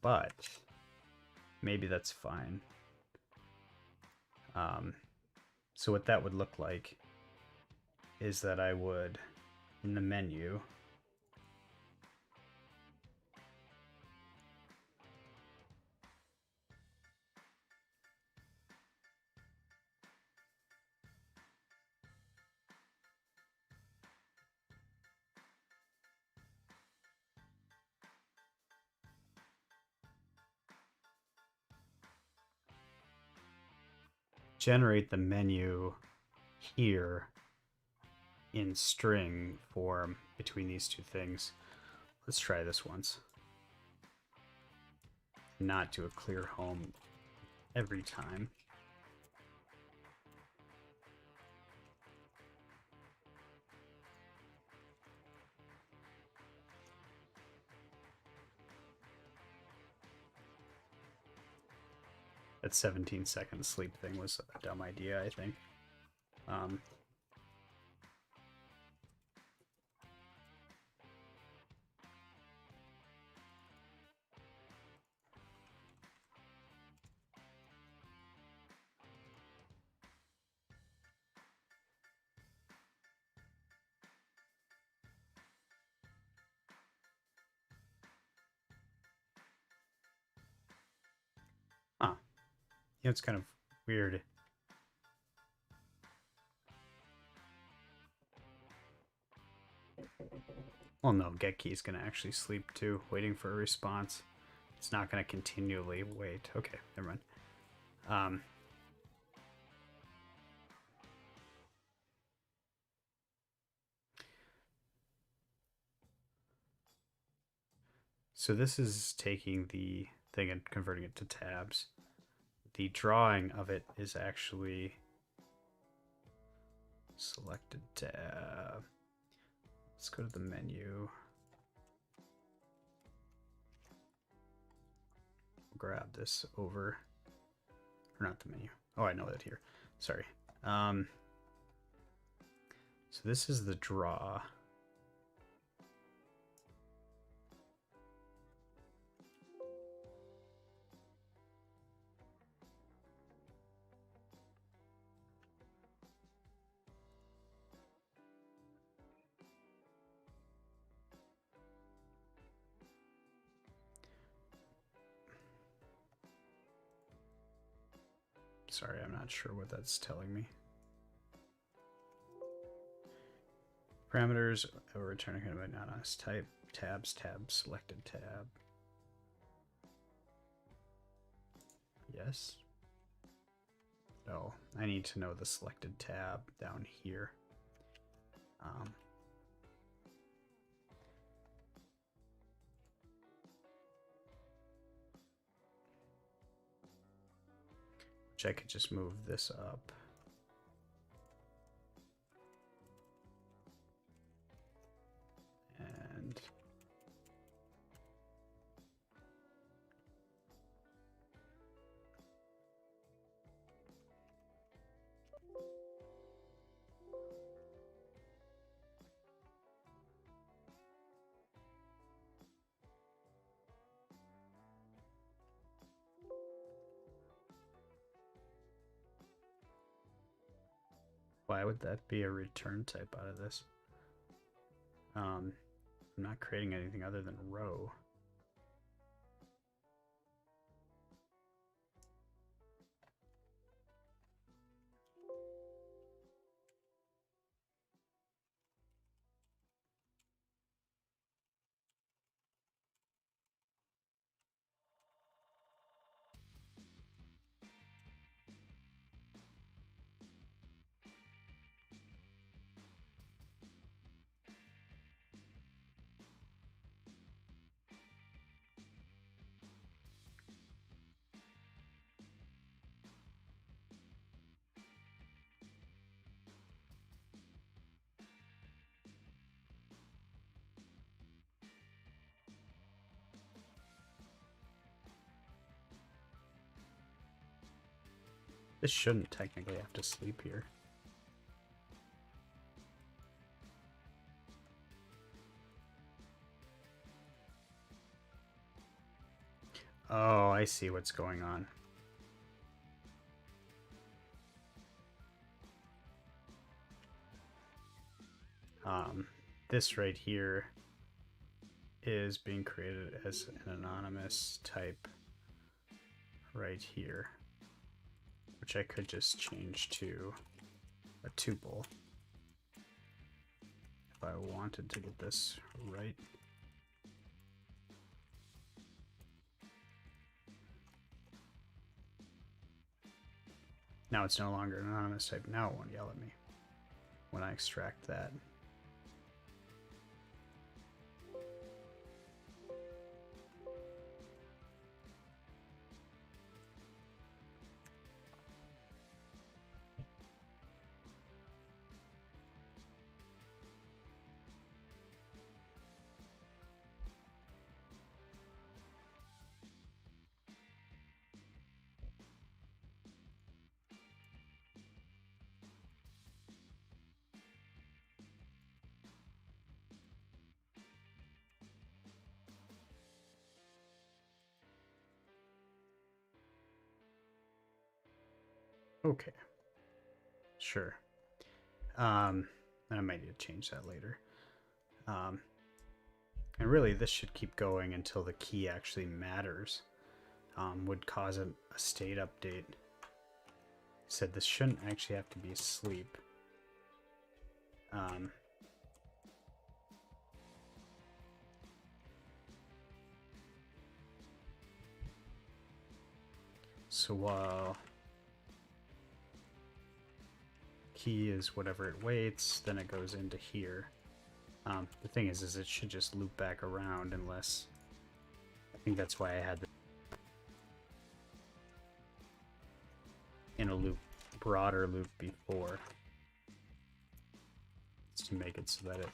But maybe that's fine. So what that would look like is that I would, in the menu, generate the menu here in string form between these two things. Let's try this once. Not do a clear home every time. That 17-second sleep thing was a dumb idea, I think. You know, it's kind of weird. Well, no, GetKey is going to actually sleep too, waiting for a response. It's not going to continually wait. Okay, never mind. So this is taking the thing and converting it to tabs. The drawing of it is actually selected tab. Let's go to the menu. Grab this over, or not the menu. Oh, I know that here. Sorry. So this is the draw. Sorry, I'm not sure what that's telling me. Parameters, return a by not type, tabs, tab, selected tab. Yes. No, I need to know the selected tab down here. Which I could just move this up. And Why would that be a return type out of this? I'm not creating anything other than row. This shouldn't technically have to sleep here. Oh, I see what's going on. This right here is being created as an anonymous type right here, which I could just change to a tuple if I wanted to get this right. Now it's no longer an anonymous type. Now it won't yell at me when I extract that. Okay, sure. And I might need to change that later. And really, this should keep going until the key actually matters. Would cause a state update. Said this shouldn't actually have to be asleep. So while key is whatever it waits, then it goes into here. The thing is it should just loop back around unless... I think that's why I had the in a loop, broader loop before. It's to make it so that it...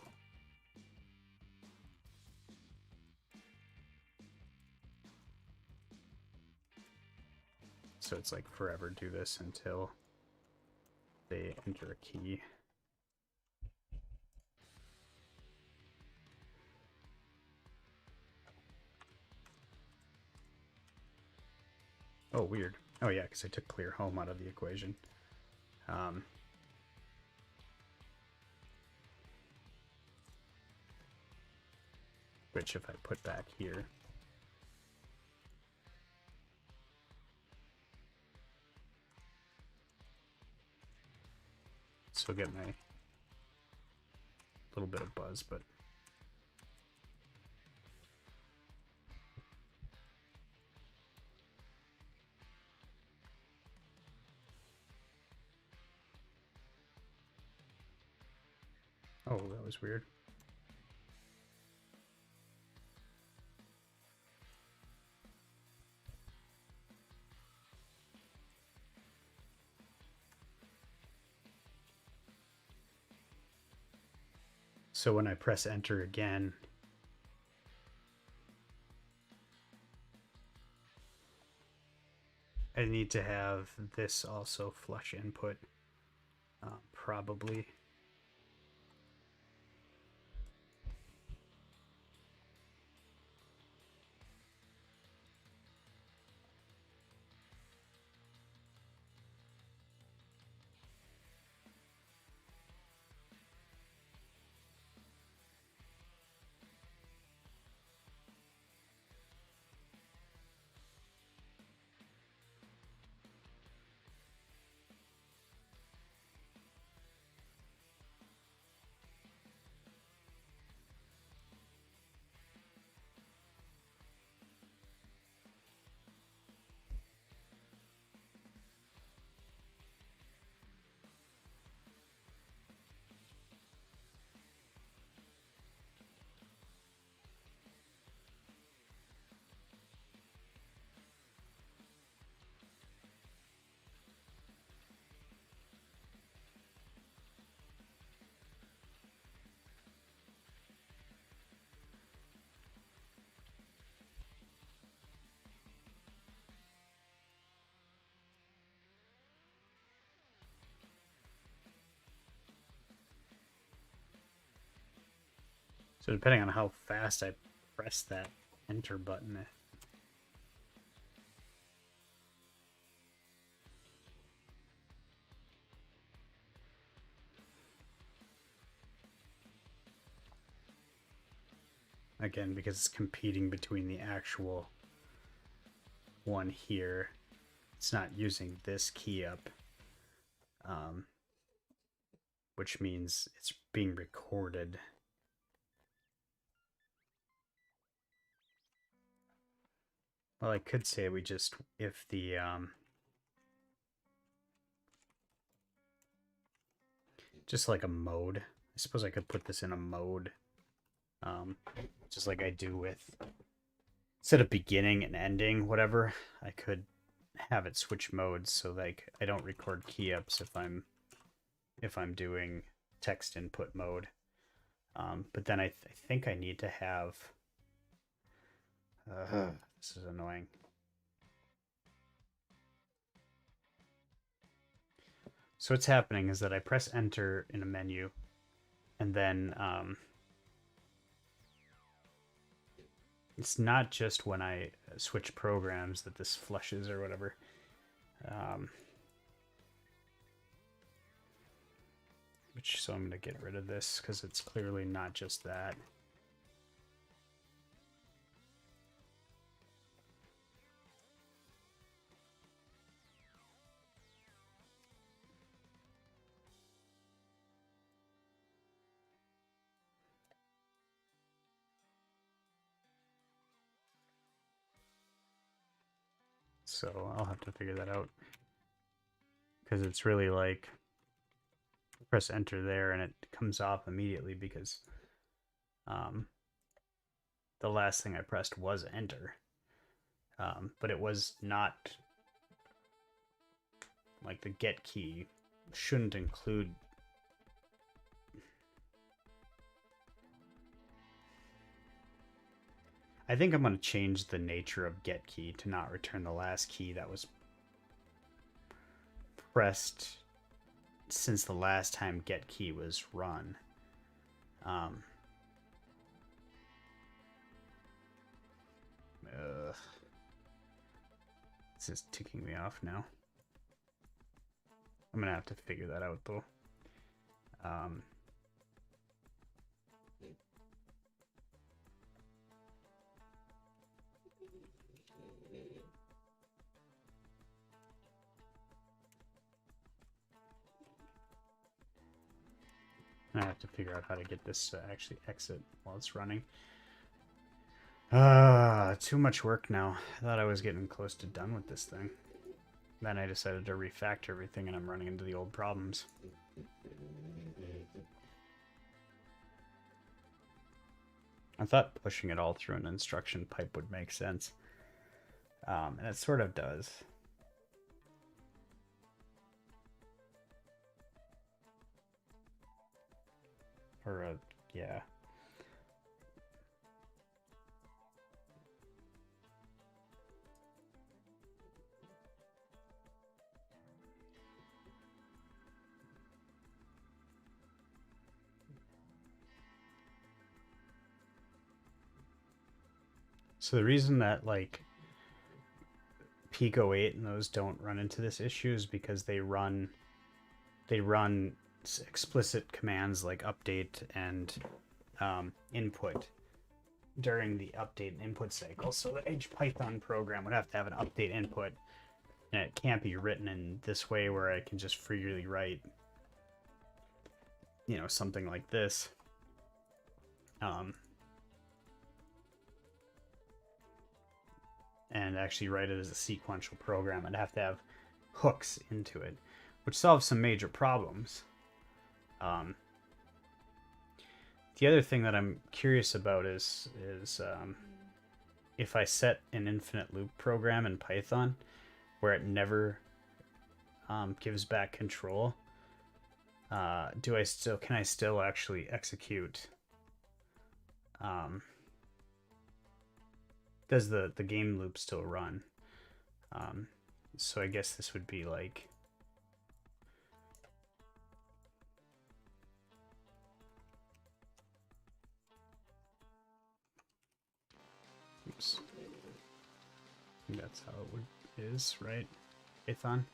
So it's like forever do this until they enter a key. Oh, weird. Oh yeah, because I took clear home out of the equation. Which if I put back here, still get my little bit of buzz, but oh, that was weird. So when I press enter again, I need to have this also flush input, probably. So depending on how fast I press that enter button, again, because it's competing between the actual one here, it's not using this key up, which means it's being recorded. Well, I could say we just, if the, just like a mode. I suppose I could put this in a mode, just like I do with, instead of beginning and ending, whatever, I could have it switch modes so like I don't record key ups if I'm doing text input mode. But then I think I need to have, this is annoying. So what's happening is that I press enter in a menu, and then it's not just when I switch programs that this flushes or whatever. So I'm going to get rid of this because it's clearly not just that. So I'll have to figure that out, because it's really like press enter there and it comes off immediately because the last thing I pressed was enter, but it was not, like, the get key shouldn't include. I think I'm going to change the nature of get key to not return the last key that was pressed since the last time get key was run. This is ticking me off now. I'm gonna have to figure that out though. I have to figure out how to get this to actually exit while it's running. Too much work now. I thought I was getting close to done with this thing. Then I decided to refactor everything and I'm running into the old problems. I thought pushing it all through an instruction pipe would make sense. And it sort of does. Or, yeah. So the reason that, like, Pico 8 and those don't run into this issue is because they run explicit commands like update and input during the update and input cycle. So the IronPython program would have to have an update input, and it can't be written in this way where I can just freely write, you know, something like this. And actually write it as a sequential program. I'd have to have hooks into it, which solves some major problems. The other thing that I'm curious about is if I set an infinite loop program in Python where it never gives back control, can I still actually execute? Does the game loop still run? So I guess this would be like, Oops. I think that's how it is, right? Python?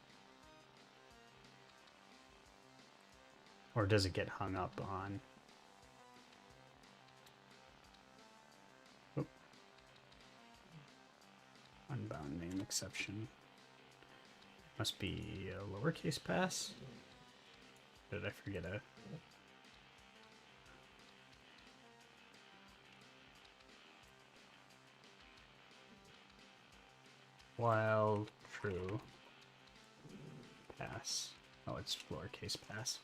Or does it get hung up on? Oh. Unbound name exception. Must be a lowercase pass? Did I forget a... While true pass. Oh, it's lowercase pass.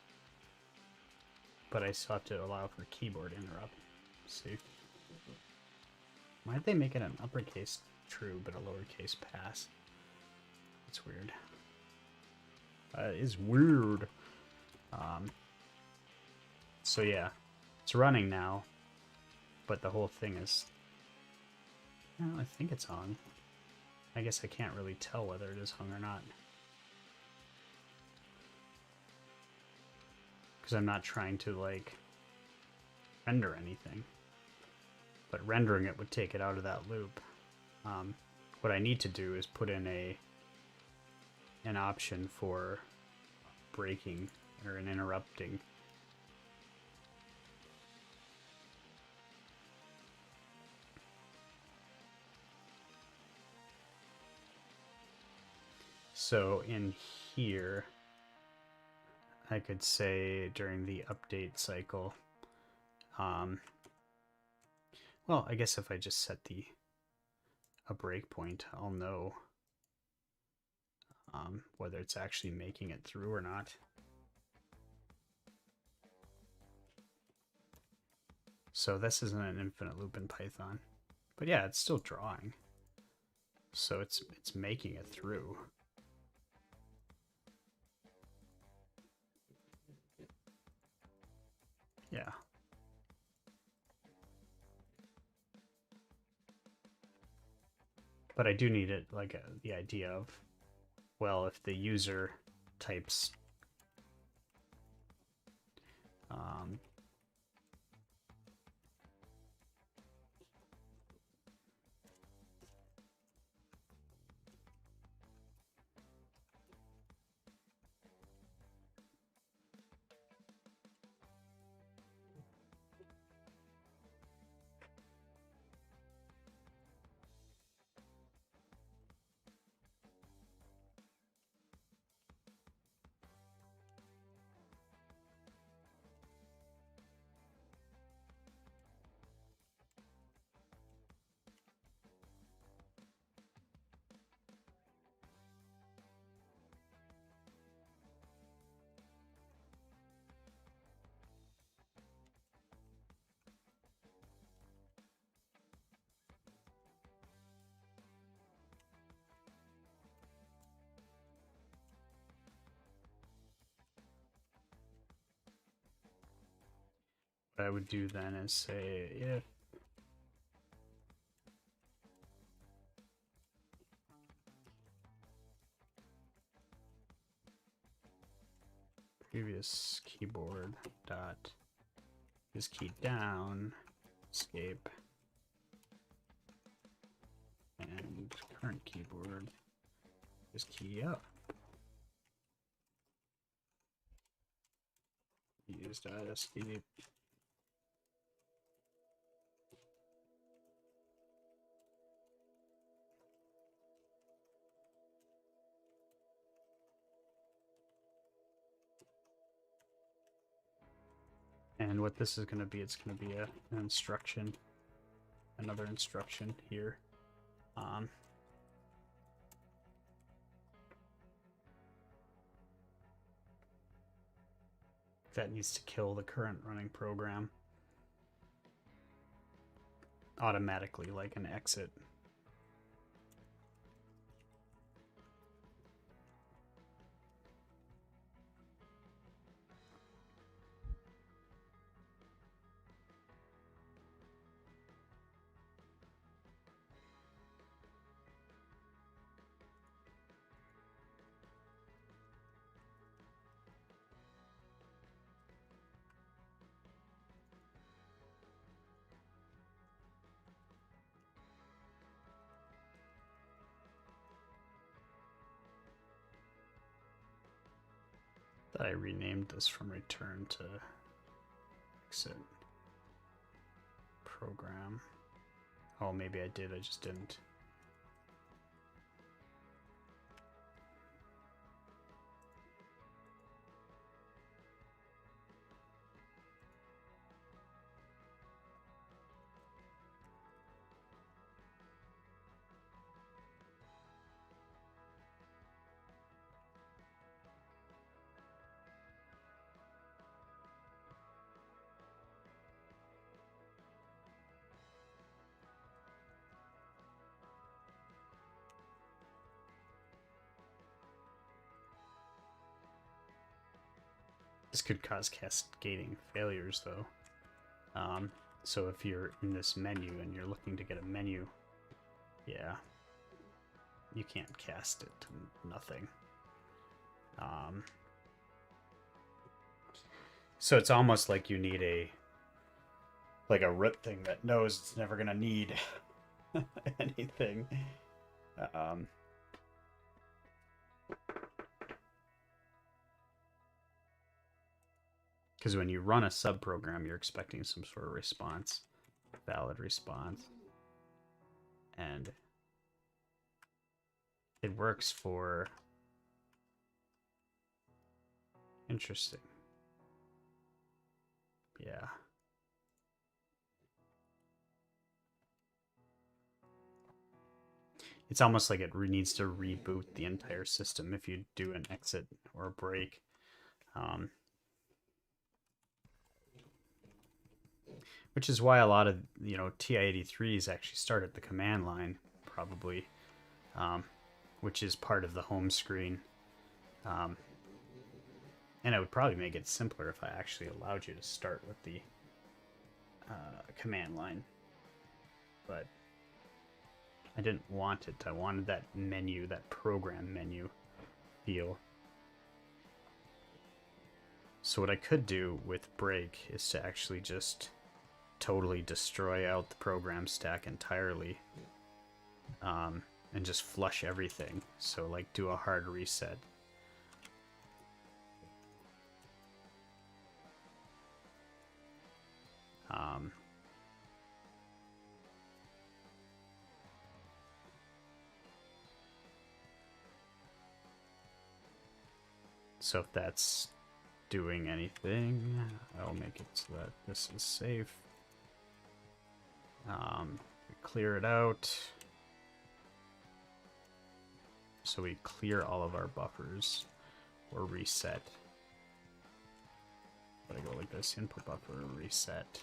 But I still have to allow for keyboard interrupt. Let's see. Why'd they make it an uppercase true but a lowercase pass? That's weird. That is weird. So yeah, it's running now, but the whole thing is... Well, I think it's on. I guess I can't really tell whether it is hung or not. Because I'm not trying to, like, render anything. But rendering it would take it out of that loop. What I need to do is put in an option for breaking or an interrupting. So in here, I could say during the update cycle, well, I guess if I just set a breakpoint, I'll know whether it's actually making it through or not. So this isn't an infinite loop in Python, but yeah, it's still drawing. So it's making it through. Yeah. But I do need it, like the idea of, well, if the user types what I would do then is say if previous keyboard dot is key down, escape, and current keyboard is key up. Use dot escape. And what this is going to be, it's going to be an instruction, another instruction here. That needs to kill the current running program automatically, like an exit. I renamed this from return to exit program. Oh, maybe I did, I just didn't. This could cause cascading failures, though. So if you're in this menu and you're looking to get a menu, yeah, you can't cast it to nothing. So it's almost like you need a root thing that knows it's never gonna need anything. Because when you run a subprogram, you're expecting some sort of response, valid response. And it works for... Interesting. Yeah. It's almost like it needs to reboot the entire system if you do an exit or a break. Which is why a lot of, TI-83s actually start at the command line, probably, which is part of the home screen. And it would probably make it simpler if I actually allowed you to start with the command line. But I didn't want it. I wanted that menu, that program menu feel. So what I could do with break is to actually just totally destroy out the program stack entirely, and just flush everything. So like do a hard reset. So if that's doing anything, I'll make it so that this is safe. Clear it out. So we clear all of our buffers or reset. But I go like this: input buffer, reset.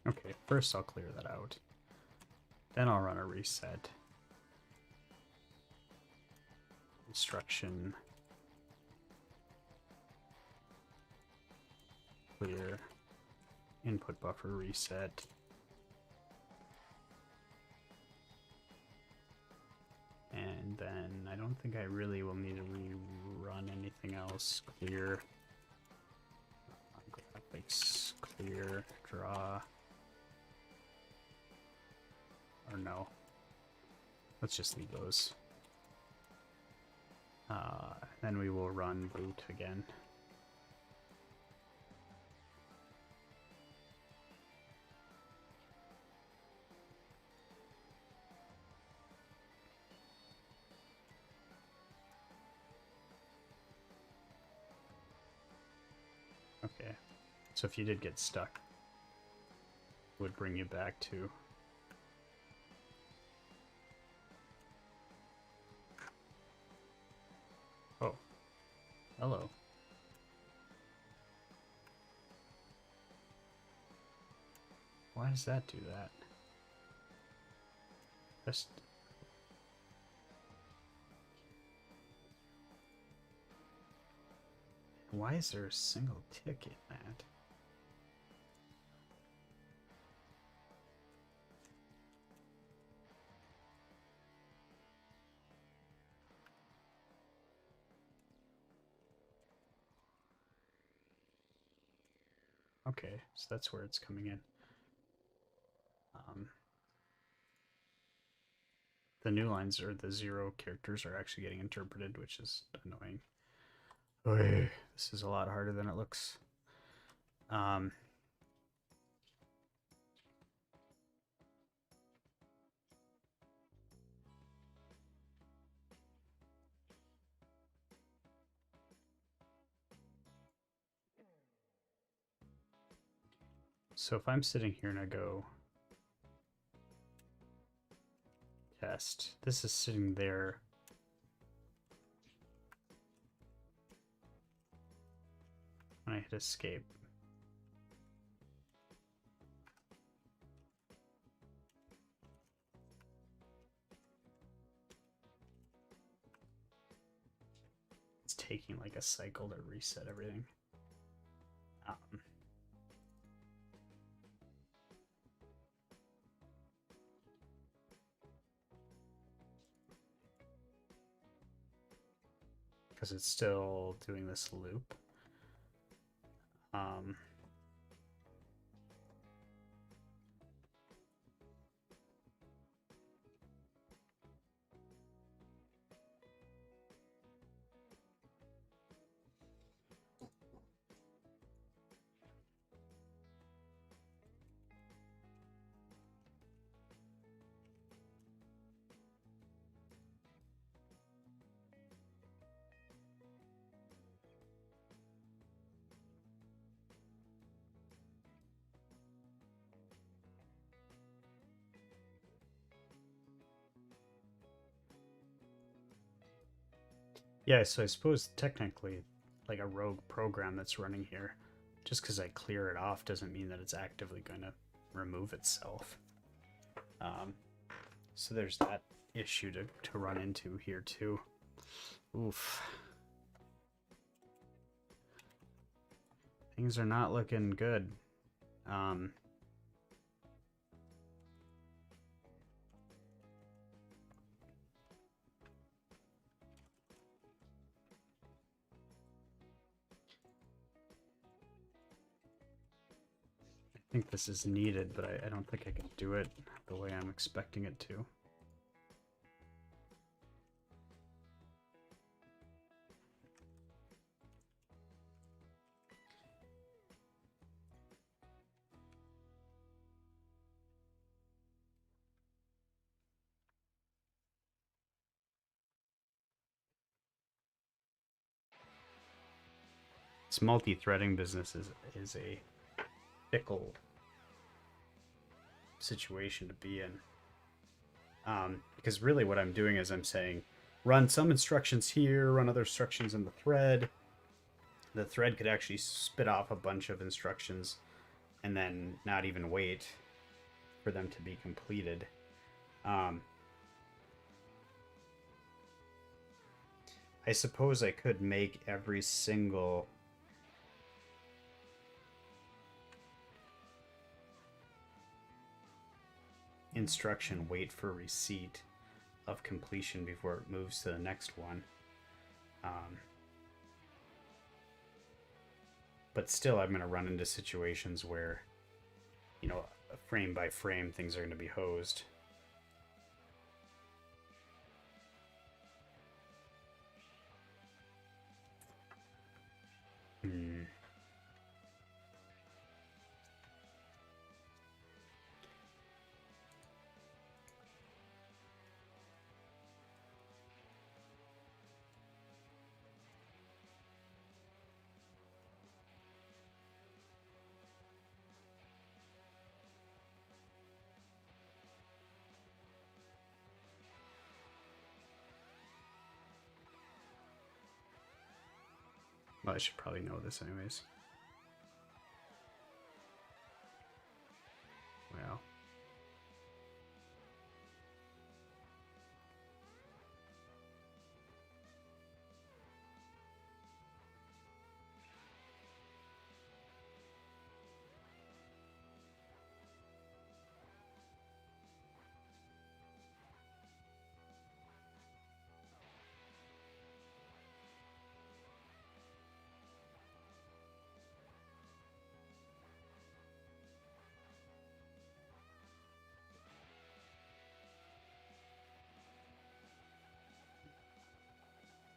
Okay, first I'll clear that out. Then I'll run a reset. Instruction. Clear. Input buffer reset. And then I don't think I really will need to rerun anything else. Clear. Graphics. Clear. Draw. Or no. Let's just leave those. Then we will run boot again. Okay. So if you did get stuck, it would bring you back to... Oh. Hello. Why does that do that? Just... Why is there a single tick in that? Okay, so that's where it's coming in. The new lines, or the 0 characters, are actually getting interpreted, which is annoying. Oy, this is a lot harder than it looks. So if I'm sitting here and I go test, this is sitting there. When I hit escape, it's taking like a cycle to reset everything. Because it's still doing this loop. Yeah, so I suppose technically, like a rogue program that's running here, just because I clear it off doesn't mean that it's actively going to remove itself. So there's that issue to run into here too. Oof. Things are not looking good. I think this is needed, but I don't think I can do it the way I'm expecting it to. This multi-threading business is a fickle situation to be in. Because really what I'm doing is I'm saying, run some instructions here, run other instructions in the thread. The thread could actually spit off a bunch of instructions and then not even wait for them to be completed. I suppose I could make every single instruction wait for receipt of completion before it moves to the next one. But still, I'm going to run into situations where, you know, frame by frame, things are going to be hosed. Well, I should probably know this anyways. Well.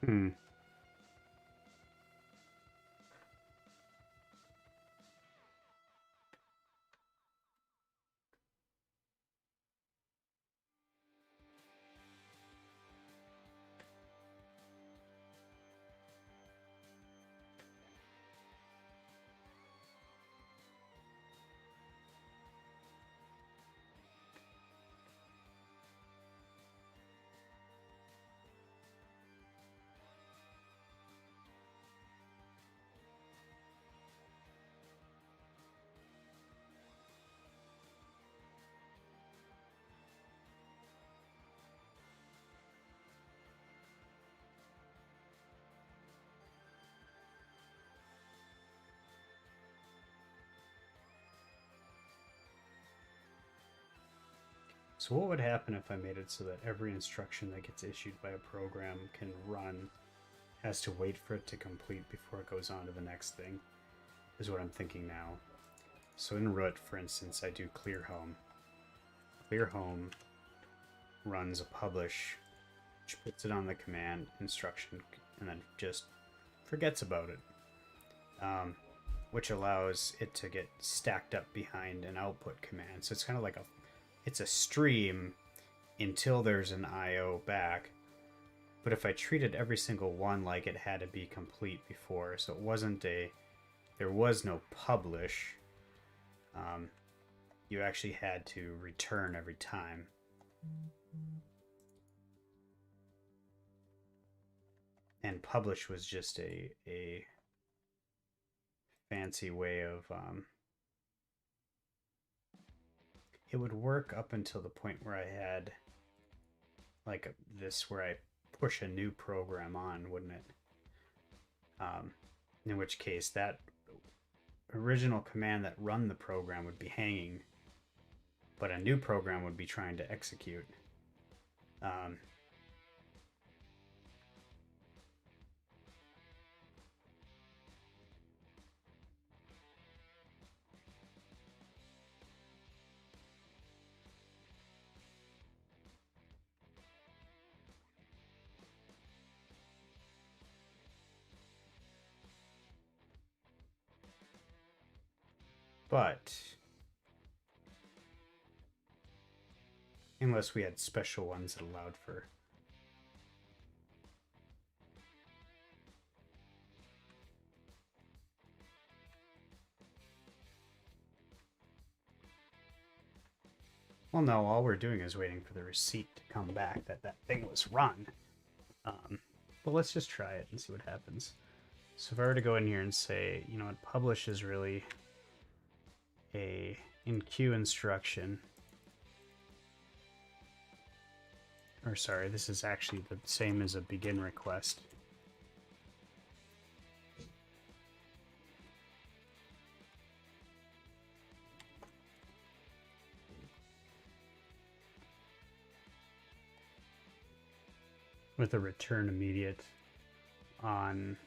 Hmm. So what would happen if I made it so that every instruction that gets issued by a program can run has to wait for it to complete before it goes on to the next thing, is what I'm thinking now. So in root, for instance, I do clear home. Clear home runs a publish, which puts it on the command instruction, and then just forgets about it, which allows it to get stacked up behind an output command. So it's kind of like it's a stream until there's an IO back. But if I treated every single one like it had to be complete before, so there was no publish, you actually had to return every time. And publish was just a fancy way of it would work up until the point where I had like this where I push a new program on, wouldn't it? In which case that original command that run the program would be hanging, but a new program would be trying to execute. But unless we had special ones that allowed for well, no, all we're doing is waiting for the receipt to come back that thing was run. But let's just try it and see what happens. So if I were to go in here and say, you know what, publish is really a in queue instruction. Or sorry, this is actually the same as a begin request. With a return immediate on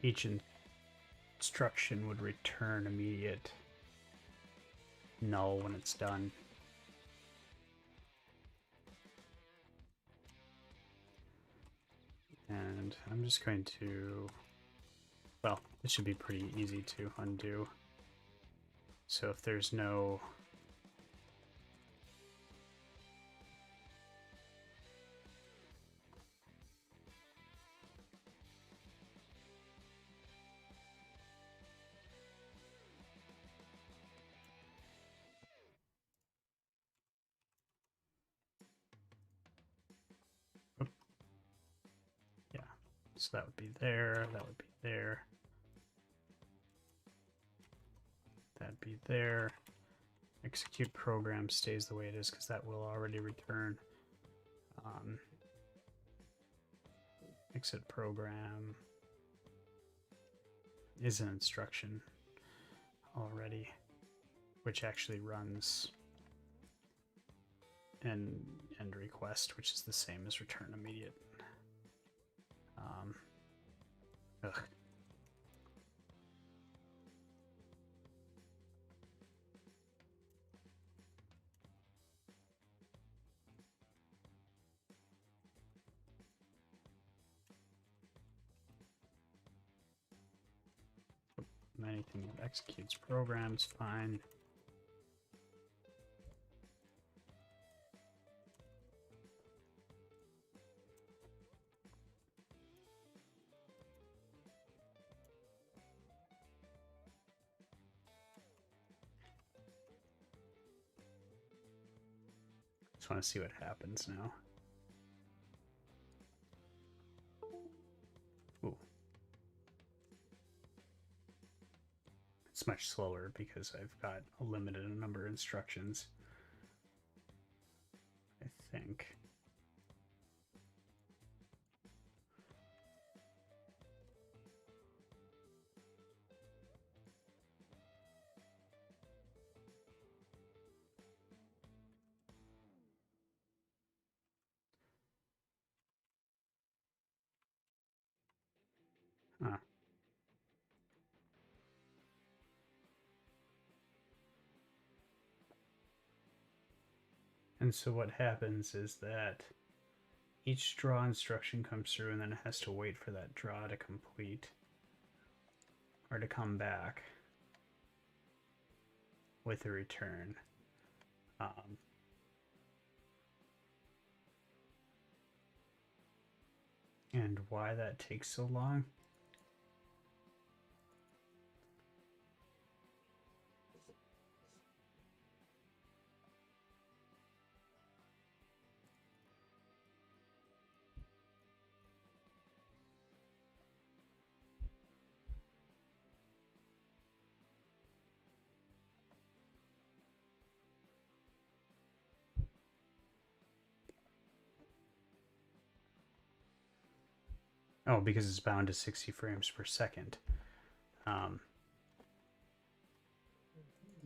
each instruction would return immediate null when it's done. And I'm just going to, well, it should be pretty easy to undo. So if there's no so that would be there, that would be there, that'd be there. Execute program stays the way it is because that will already return. Exit program is an instruction already, which actually runs an end request, which is the same as return immediate. Ugh. anything that executes programs, fine. Just want to see what happens now. Ooh. It's much slower because I've got a limited number of instructions, I think. Huh. And so what happens is that each draw instruction comes through and then it has to wait for that draw to complete or to come back with a return. And why that takes so long? Oh, because it's bound to 60 frames per second.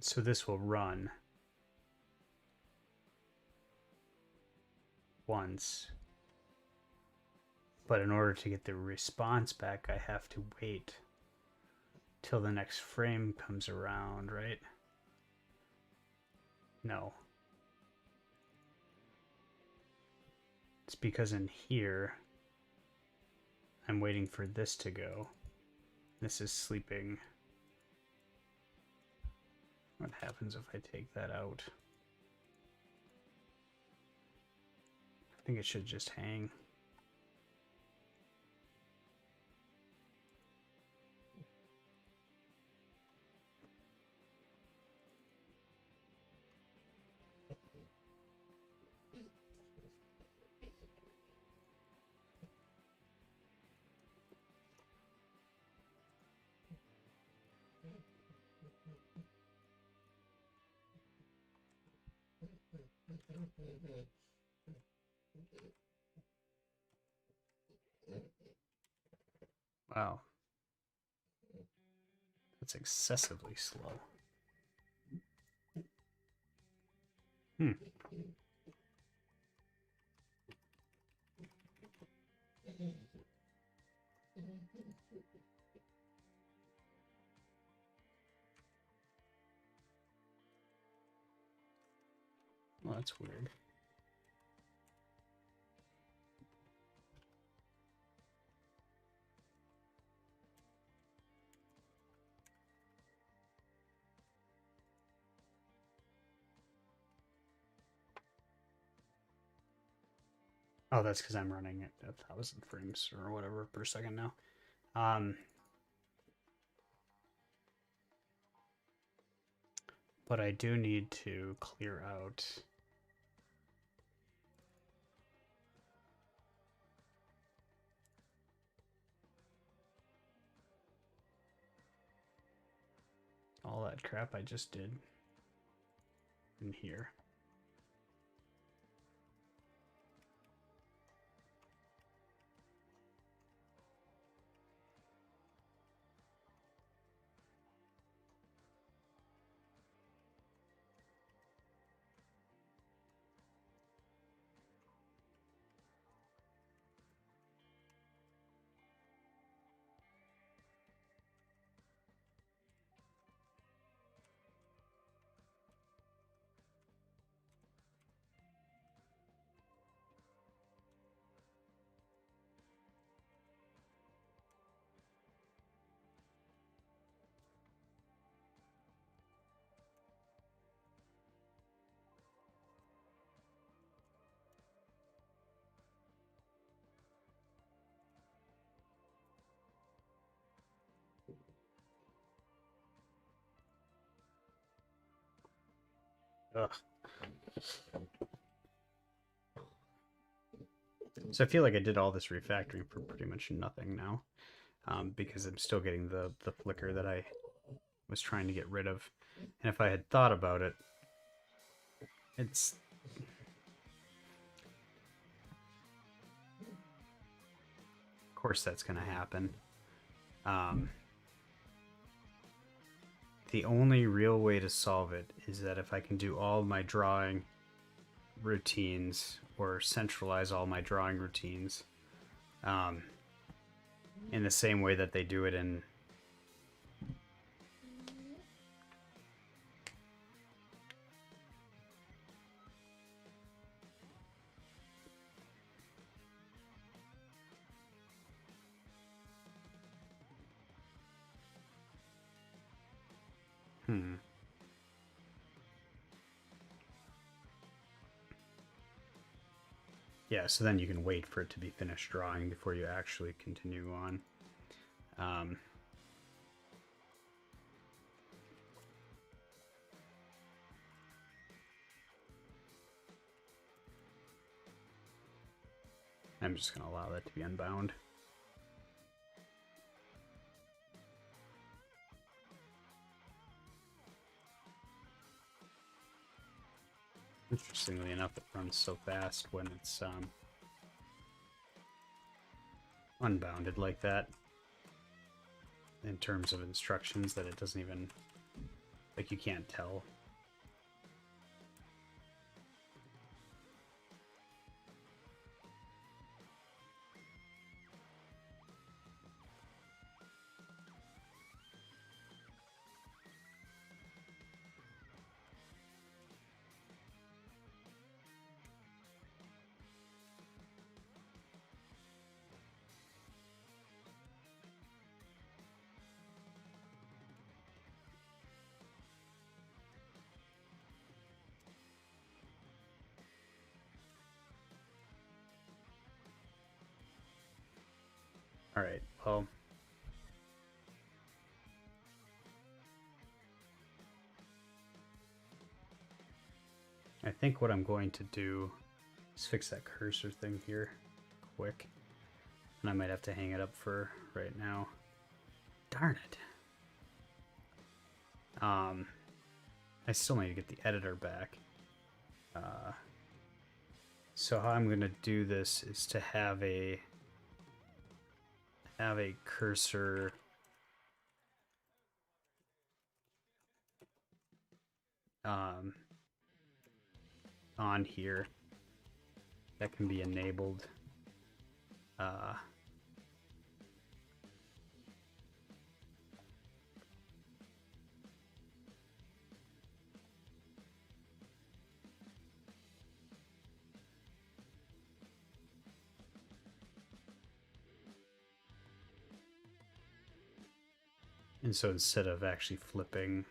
So this will run once, but in order to get the response back, I have to wait till the next frame comes around, right? No. It's because in here, I'm waiting for this to go. This is sleeping. What happens if I take that out? I think it should just hang. Wow. That's excessively slow. Hmm. Well, that's weird. Oh, that's because I'm running at 1,000 frames or whatever per second now. But I do need to clear out all that crap I just did in here. Ugh. So I feel like I did all this refactoring for pretty much nothing now, because I'm still getting the flicker that I was trying to get rid of. And if I had thought about it, it's... Of course that's going to happen. The only real way to solve it is that if I can do all my drawing routines, or centralize all my drawing routines, in the same way that they do it in Yeah, so then you can wait for it to be finished drawing before you actually continue on. I'm just going to allow that to be unbound. Interestingly enough, it runs so fast when it's unbounded like that, in terms of instructions, that it doesn't even, like, you can't tell. Alright, well, I think what I'm going to do is fix that cursor thing here quick. And I might have to hang it up for right now. Darn it. I still need to get the editor back. So how I'm going to do this is to have a cursor on here that can be enabled. And so instead of actually flipping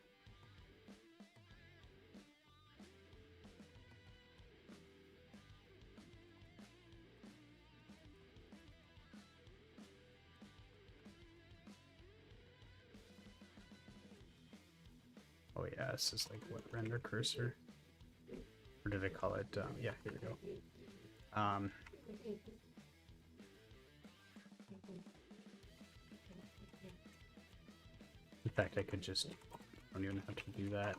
oh yeah, this is like what, render cursor? Or did I call it, yeah, here we go. In fact, I could just, I don't even have to do that.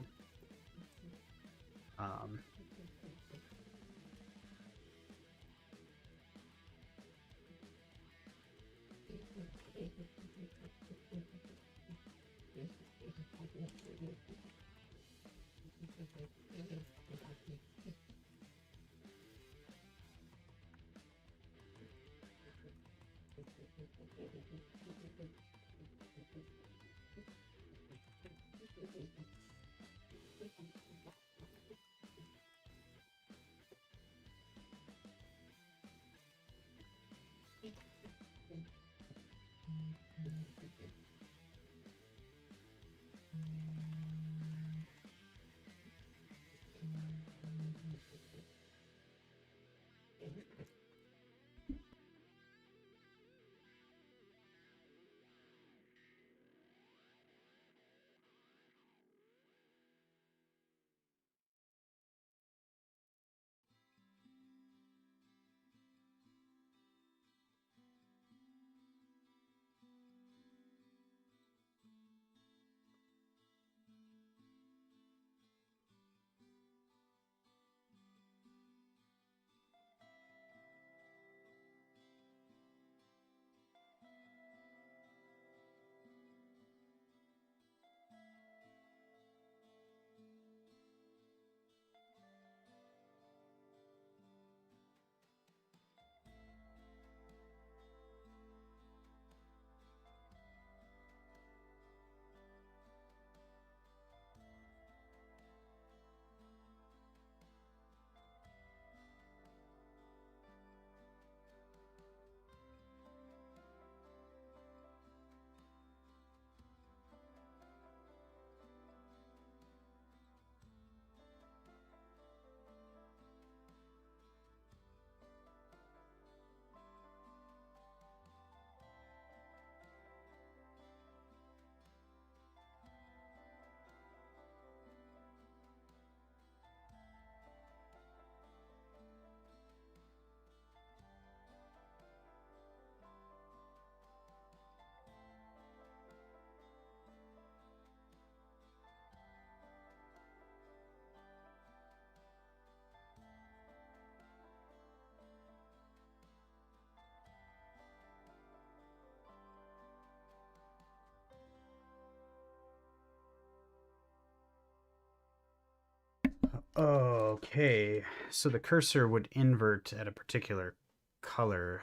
Okay, so the cursor would invert at a particular color.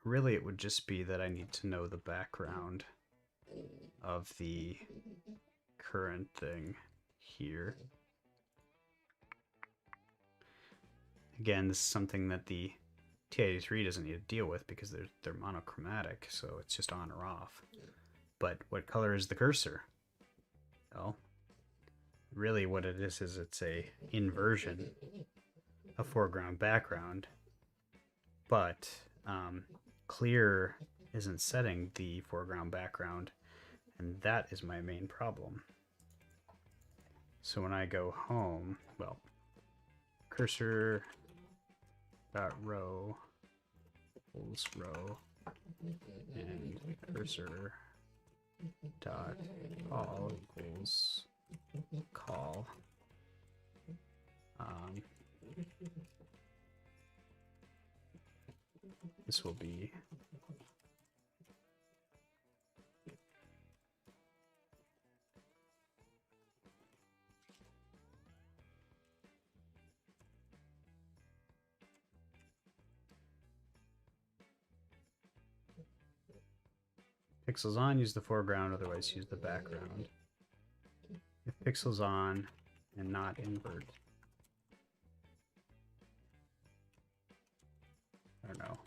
Really it would just be that I need to know the background of the current thing here. Again, this is something that the TI-83 doesn't need to deal with because they're monochromatic, so it's just on or off. But what color is the cursor? Well, really what it is it's a inversion of foreground background, but clear isn't setting the foreground background, and that is my main problem. So when I go home, well, cursor dot row equals row, and cursor dot call equals call. This will be pixels on, use the foreground, otherwise use the background. If pixels on and not invert. I don't know.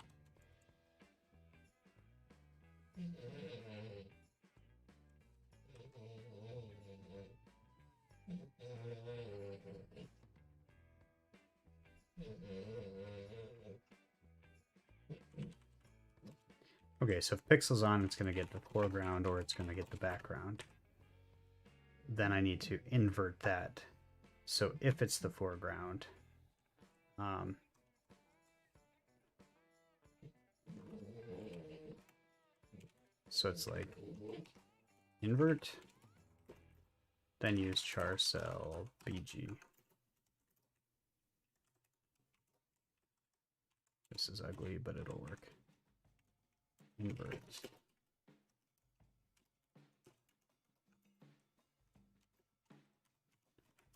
Okay, so if pixels on, it's going to get the foreground or it's going to get the background. Then I need to invert that. So if it's the foreground, so it's like invert, then use char cell BG. This is ugly, but it'll work. Invert.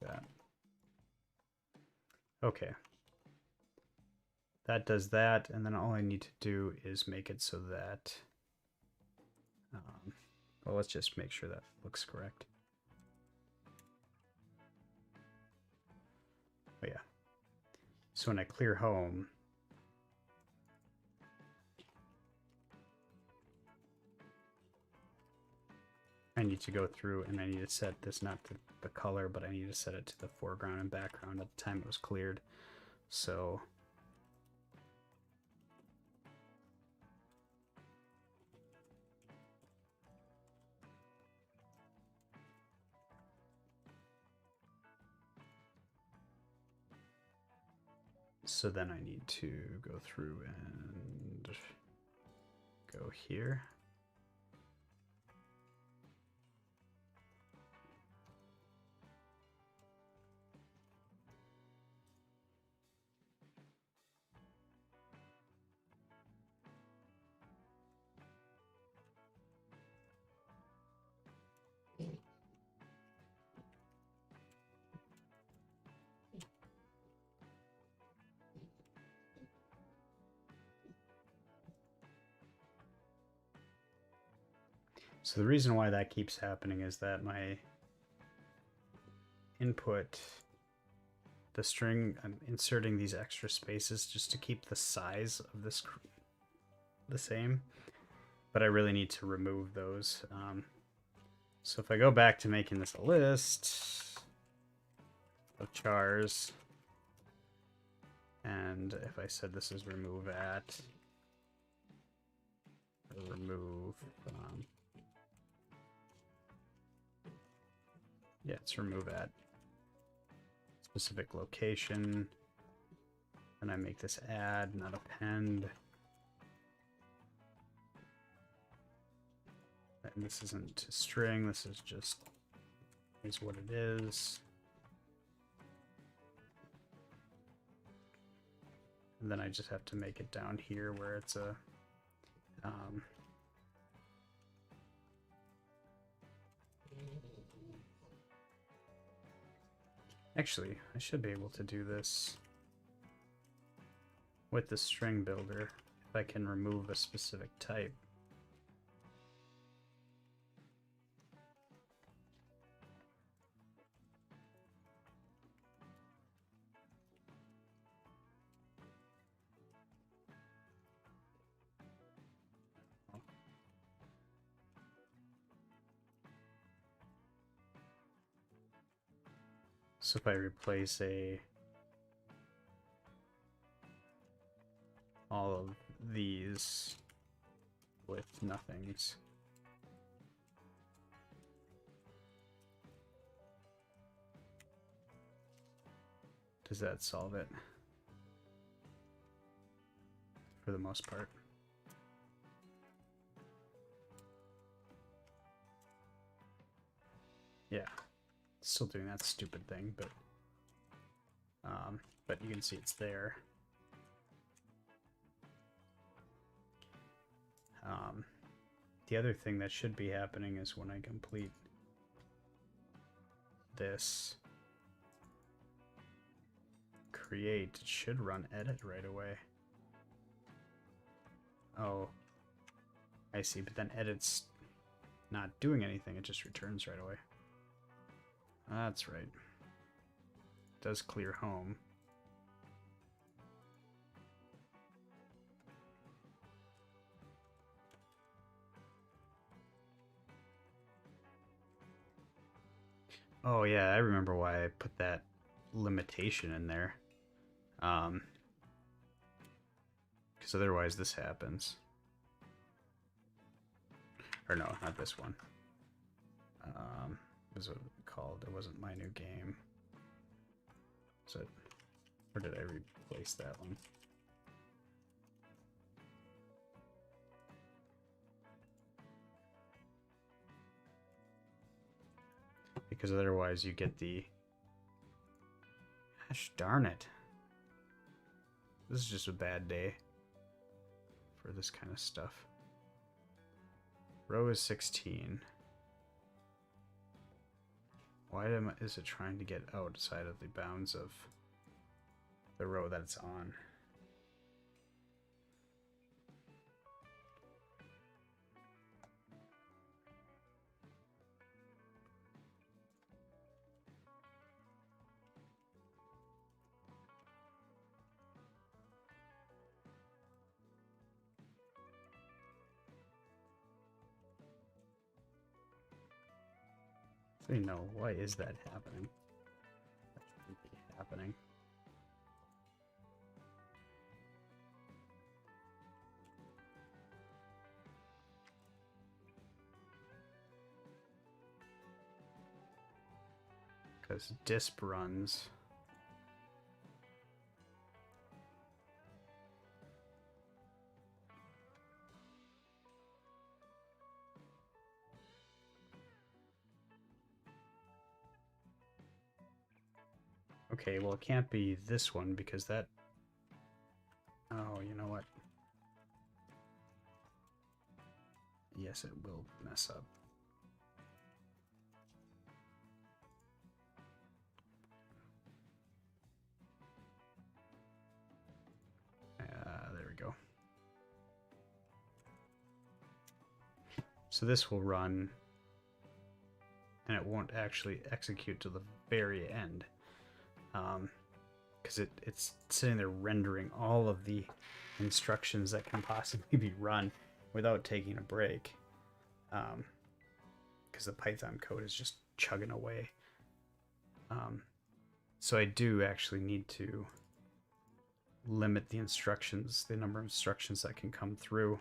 That. Okay. That does that, and then all I need to do is make it so that, well, let's just make sure that looks correct. Oh yeah. So when I clear home, I need to go through and I need to set this not to the color, but I need to set it to the foreground and background at the time it was cleared. So then I need to go through and go here. So the reason why that keeps happening is that my input, the string, I'm inserting these extra spaces just to keep the size of this the same, but I really need to remove those. So if I go back to making this a list of chars, and if I said this is remove at, or remove, yeah, it's remove at specific location, and I make this add, not append. And this isn't a string, this is just, is what it is. And then I just have to make it down here where it's a, Actually, I should be able to do this with the string builder if I can remove a specific type. So if I replace all of these with nothings, does that solve it? For the most part. Yeah, still doing that stupid thing, but you can see it's there. The other thing that should be happening is when I complete this create, it should run edit right away. Oh, I see, but then edit's not doing anything, it just returns right away. That's right. It does clear home. Oh yeah, I remember why I put that limitation in there. Because otherwise this happens. Or no, not this one. What was it called? It wasn't MonoGame. So, or did I replace that one? Because otherwise you get the... Gosh darn it. This is just a bad day for this kind of stuff. Row is 16. Why is it trying to get outside of the bounds of the row that it's on? So you know, why is that happening? That shouldn't be happening. Because disp runs. Okay, well it can't be this one because that... Oh, you know what? Yes, it will mess up. There we go. So this will run, and it won't actually execute to the very end. Because it's sitting there rendering all of the instructions that can possibly be run without taking a break. Because the Python code is just chugging away. So I do actually need to limit the instructions, the number of instructions that can come through.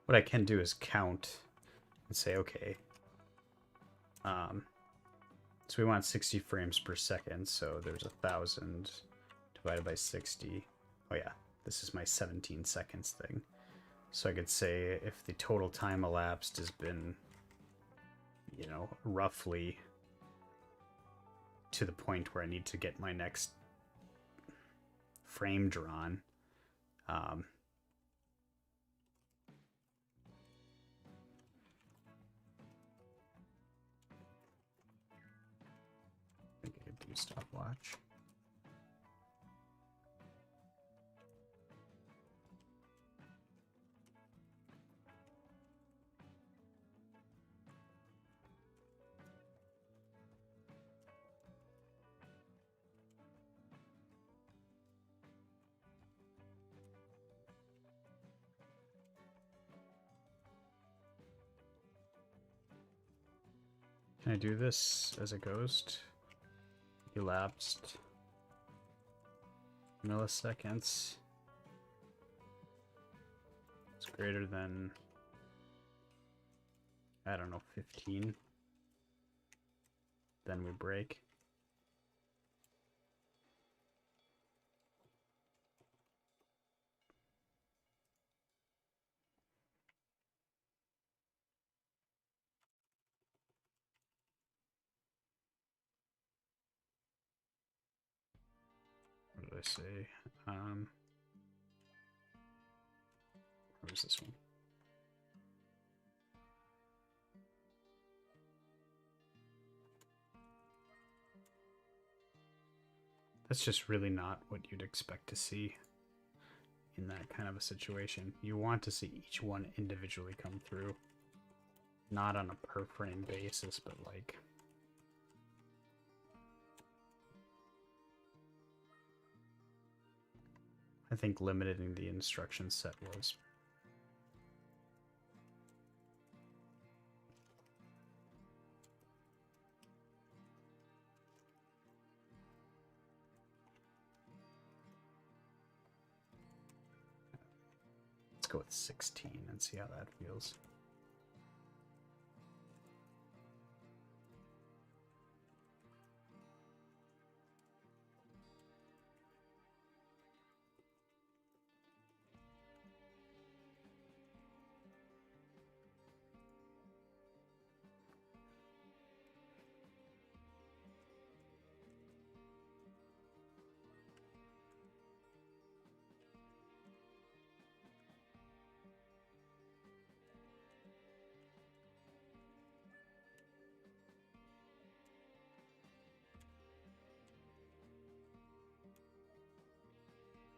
What I can do is count and say, okay, so we want 60 frames per second, so there's 1,000 divided by 60. Oh yeah, this is my 17 seconds thing. So I could say if the total time elapsed has been, you know, roughly to the point where I need to get my next frame drawn. I think I could do stopwatch. Can I do this as a ghost? Elapsed milliseconds. It's greater than, I don't know, 15. Then we break. What did I say? Where's this one? That's just really not what you'd expect to see in that kind of a situation. You want to see each one individually come through. Not on a per frame basis, but like... I think limiting the instruction set was. Let's go with 16 and see how that feels.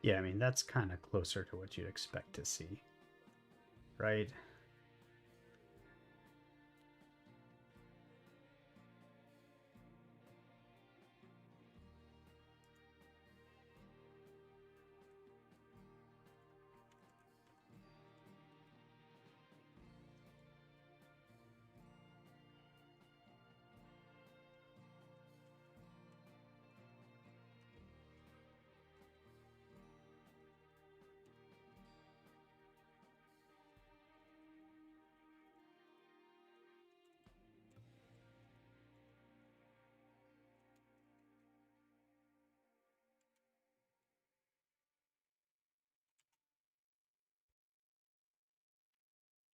Yeah, I mean, that's kind of closer to what you'd expect to see, right?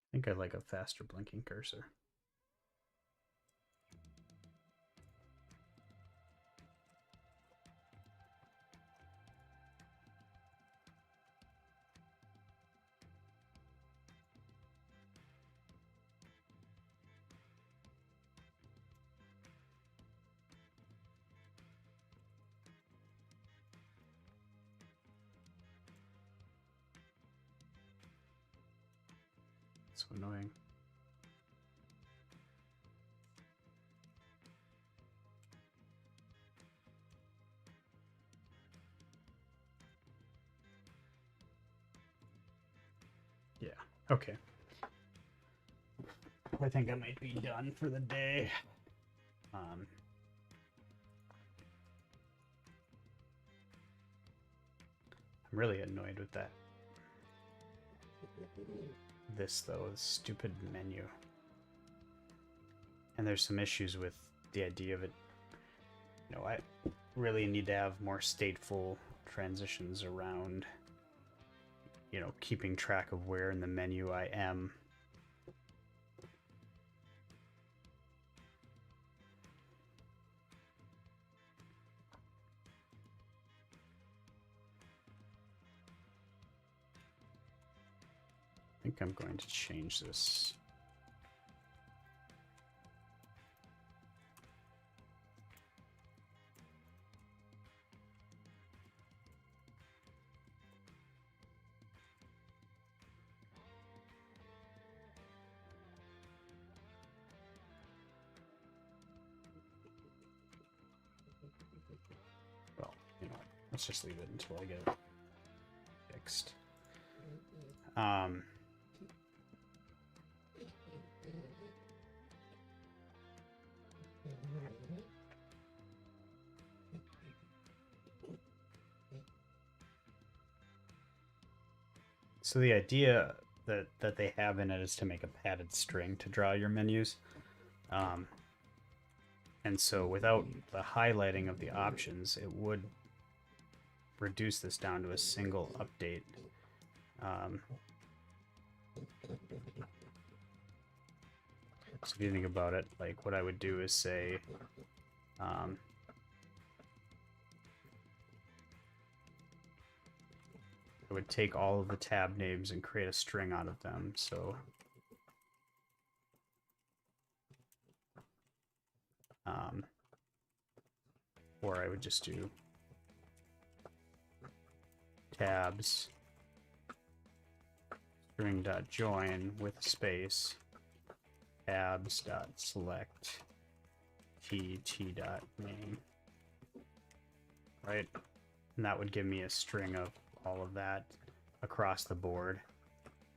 I think I like a faster blinking cursor. So annoying. Yeah, okay. I think I might be done for the day. I'm really annoyed with that. This, though, is stupid menu. And there's some issues with the idea of it. You know, I really need to have more stateful transitions around, you know, keeping track of where in the menu I am. think I'm going to change this. Well, you know what? Let's just leave it until I get it fixed. So the idea that they have in it is to make a padded string to draw your menus. And so without the highlighting of the options, it would reduce this down to a single update. So if you think about it, like what I would do is say, I would take all of the tab names and create a string out of them. So or I would just do tabs string.join with space tabs.select t.name, right? And that would give me a string of all of that across the board.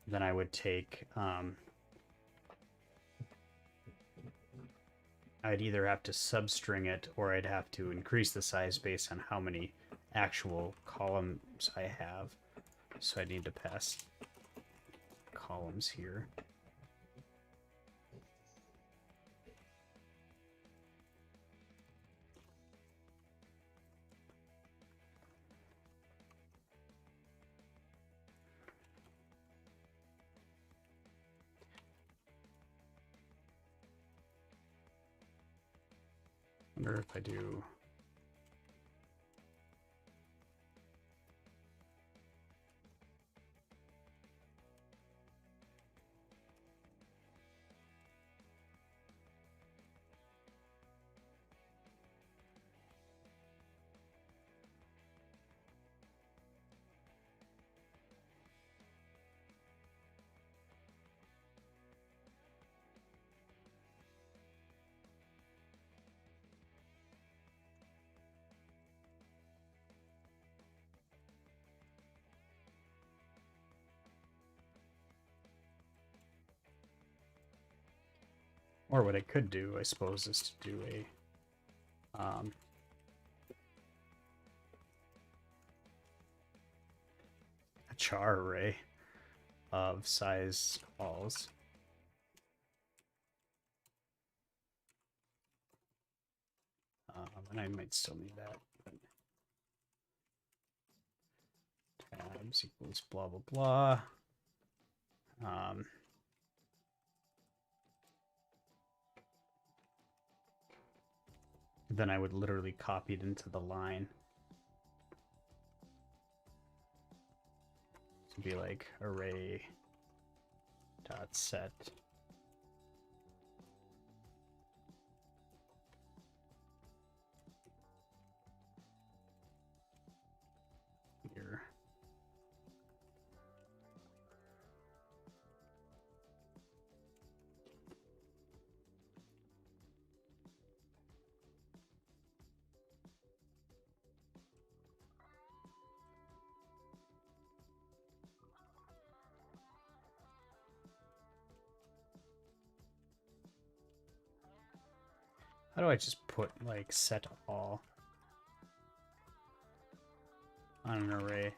Then I would take, I'd either have to substring it or I'd have to increase the size based on how many actual columns I have. So I need to pass columns here. I wonder if I do or what I could do, I suppose, is to do a char array of size alls. And I might still need that. But tabs equals blah blah blah. Then I would literally copy it into the line. To be like array dot set here. How do I just put like set all on an array?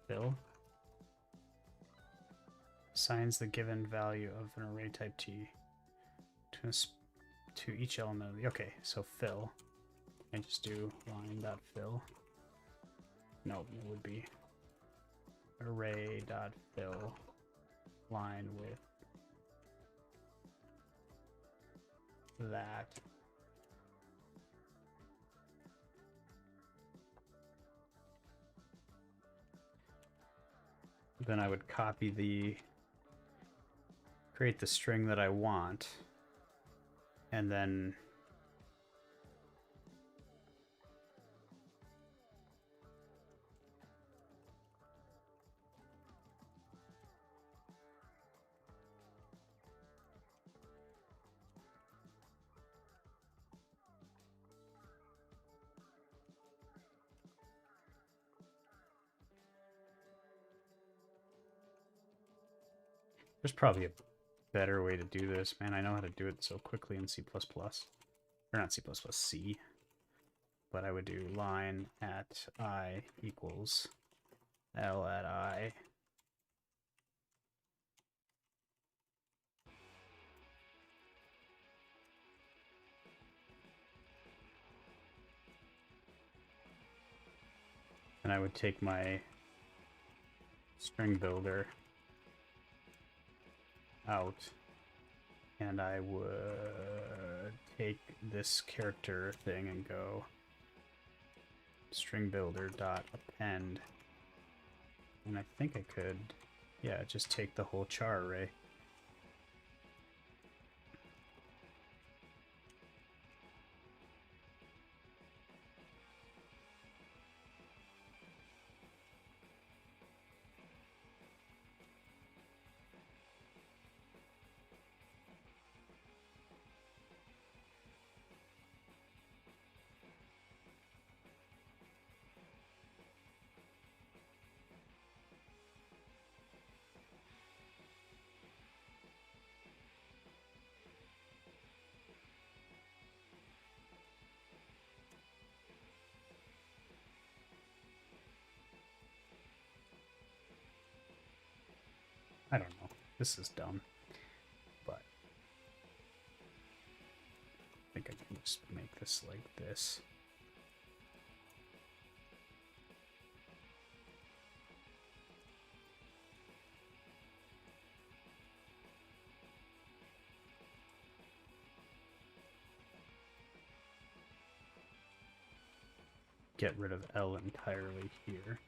Fill assigns the given value of an array type T to each element of the, okay, so fill. I just do line.fill. No, it would be array.fill line with that. Then I would create the string that I want, and then there's probably a better way to do this. Man, I know how to do it so quickly in C++. Or not C++, C. But I would do line at I equals L at I. And I would take my string builder out, and I would take this character thing and go string builder dot append, and I think I could, yeah, just take the whole char array. I don't know. This is dumb. But I think I can just make this like this. Get rid of L entirely here.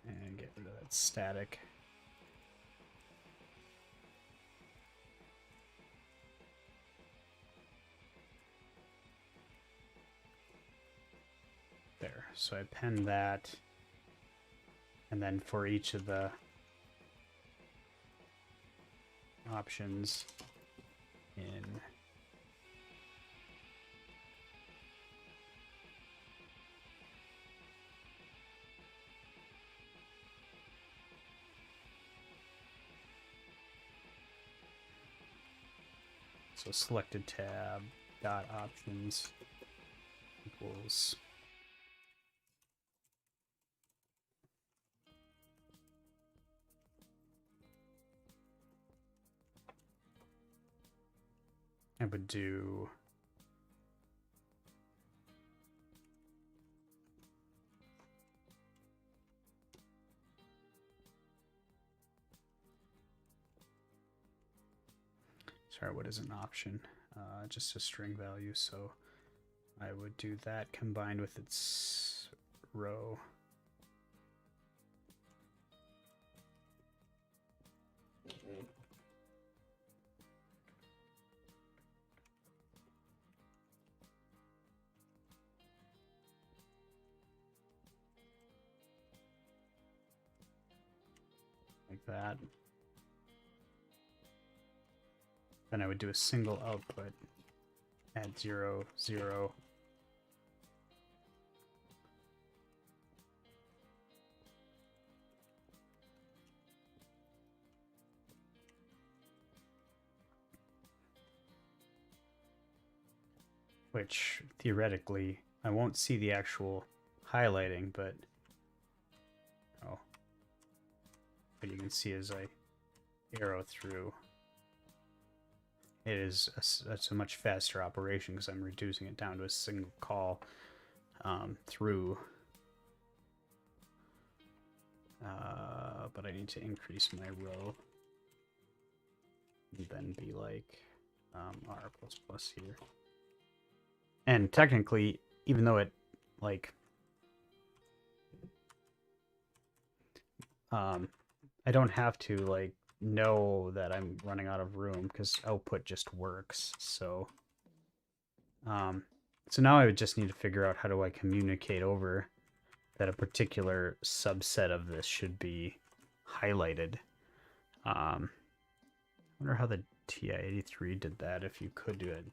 And get rid of that static. There. So I append that. And then for each of the options in so selected tab dot options equals I would do sorry, what is an option? Just a string value, so I would do that combined with its row. Like that. Then I would do a single output, add 0, 0. Which theoretically I won't see the actual highlighting, but what you can see as I arrow through, it's a much faster operation because I'm reducing it down to a single call. through. But I need to increase my row. And then be like R++ here. And technically, even though it like I don't have to like know that I'm running out of room because output just works. So so now I would just need to figure out how do I communicate over that a particular subset of this should be highlighted. I wonder how the TI-83 did that, if you could do it.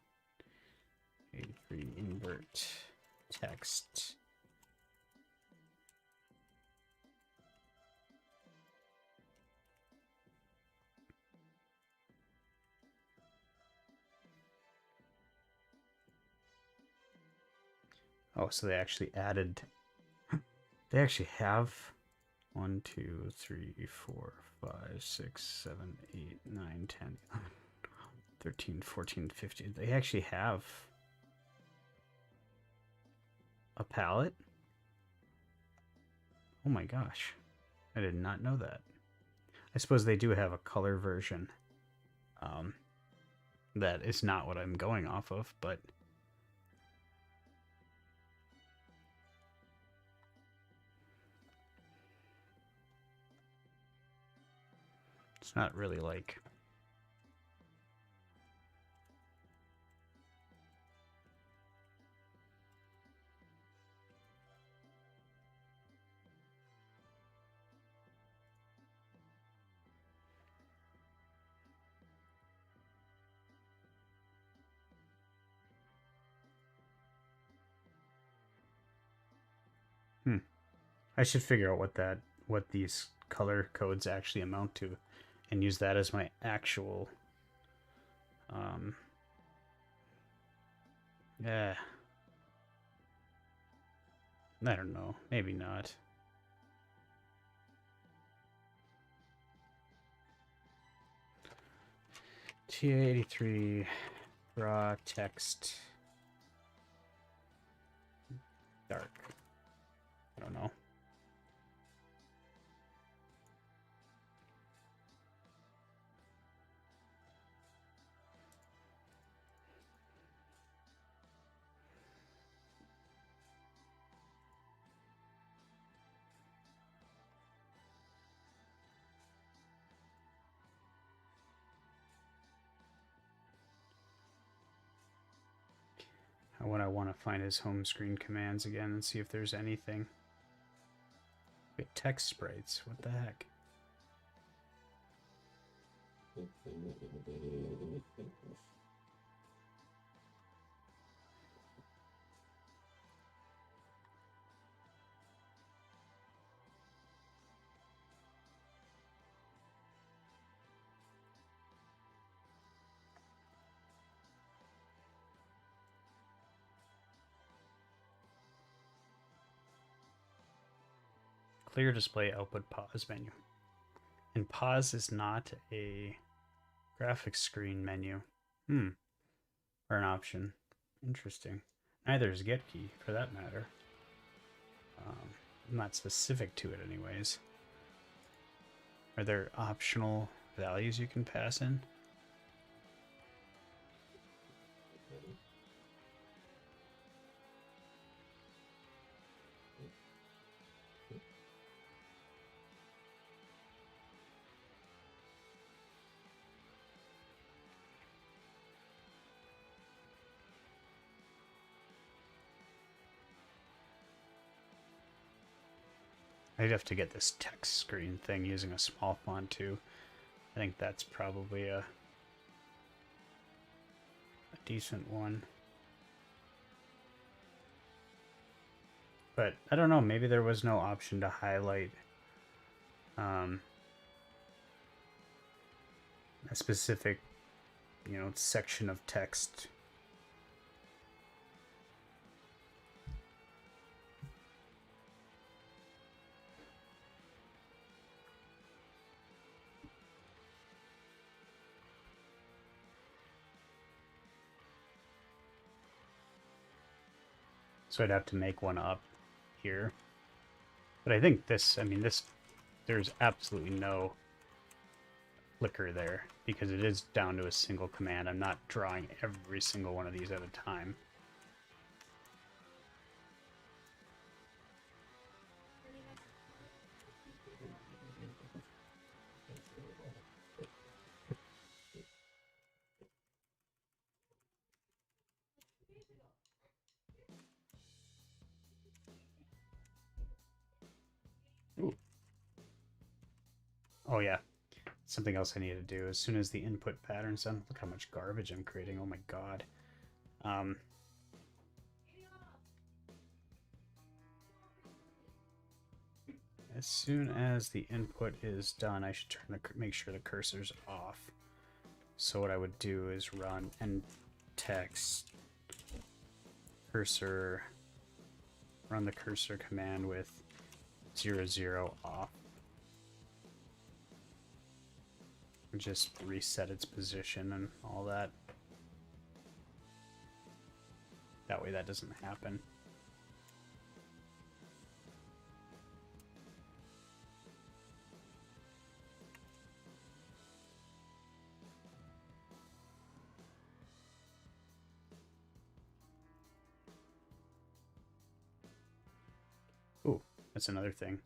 83 invert text. Oh, so they actually added... They actually have 1, 2, 3, 4, 5, 6, 7, 8, 9, 10, 13, 14, 15. They actually have a palette? Oh my gosh. I did not know that. I suppose they do have a color version. That is not what I'm going off of, but... It's not really like... I should figure out what these color codes actually amount to and use that as my actual yeah. I don't know. Maybe not. TA83 raw text dark. I don't know. What I want to find is home screen commands again and see if there's anything. Wait, text sprites. What the heck? Clear display output pause menu. And pause is not a graphics screen menu. Or an option. Interesting. Neither is get key, for that matter. Not specific to it anyways. Are there optional values you can pass in? I'd have to get this text screen thing using a small font too. I think that's probably a decent one. But I don't know, maybe there was no option to highlight a specific, section of text. So I'd have to make one up here. But I think this, I mean, this, there's absolutely no flicker there because it is down to a single command. I'm not drawing every single one of these at a time. Ooh. Oh yeah, something else I need to do. As soon as the input pattern's done, look how much garbage I'm creating. Oh my god. As soon as the input is done, I should make sure the cursor's off. So what I would do is run and text cursor, run the cursor command with 00 off. And just reset its position and all that. That way that doesn't happen. Ooh, that's another thing.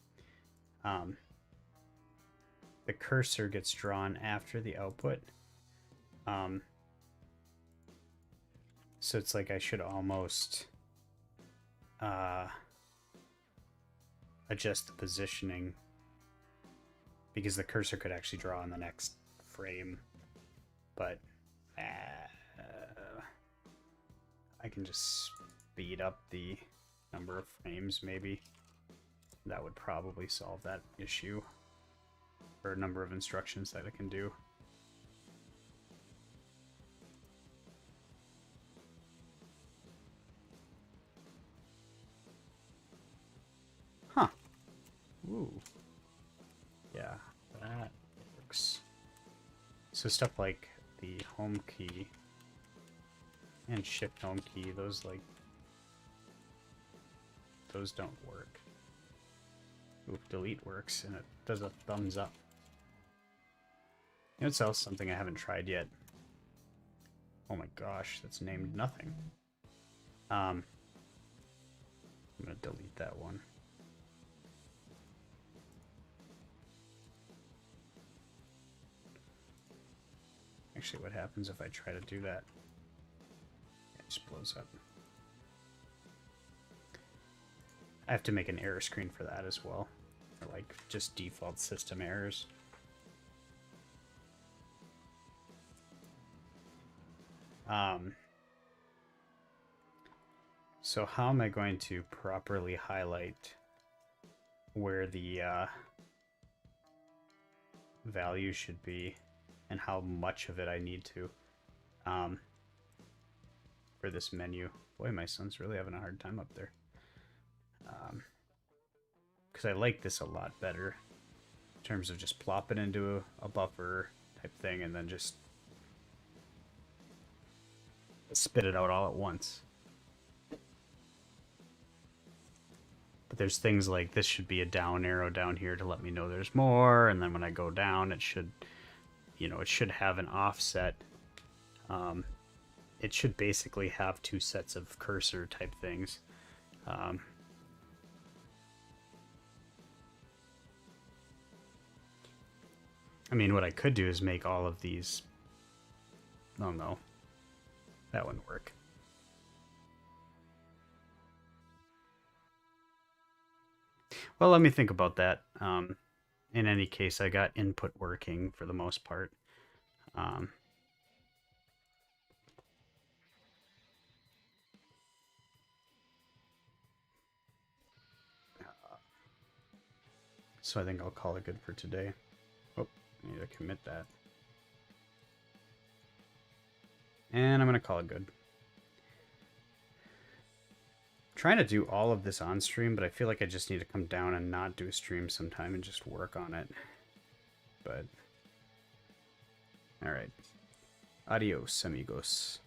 The cursor gets drawn after the output. So it's like I should almost adjust the positioning because the cursor could actually draw in the next frame, but I can just speed up the number of frames maybe. That would probably solve that issue, or a number of instructions that I can do. Huh. Ooh. Yeah, that works. So stuff like the home key and shift home key, those don't work. Ooh, delete works, and it does a thumbs up. You know, it's also something I haven't tried yet. Oh my gosh, that's named nothing. I'm gonna delete that one. Actually, what happens if I try to do that? It just blows up. I have to make an error screen for that as well. Or like just default system errors. So how am I going to properly highlight where the value should be and how much of it I need to for this menu? Boy, my son's really having a hard time up there. Because I like this a lot better in terms of just plop it into a buffer type thing and then just spit it out all at once. But there's things like this should be a down arrow down here to let me know there's more, and then when I go down it should, you know, it should have an offset. It should basically have two sets of cursor type things. I mean, what I could do is make all of these... Oh no, that wouldn't work. Well, let me think about that. In any case, I got input working for the most part. So I think I'll call it good for today. Oh, I need to commit that. And I'm going to call it good. I'm trying to do all of this on stream, but I feel like I just need to come down and not do a stream sometime and just work on it. But, alright. Adios, amigos.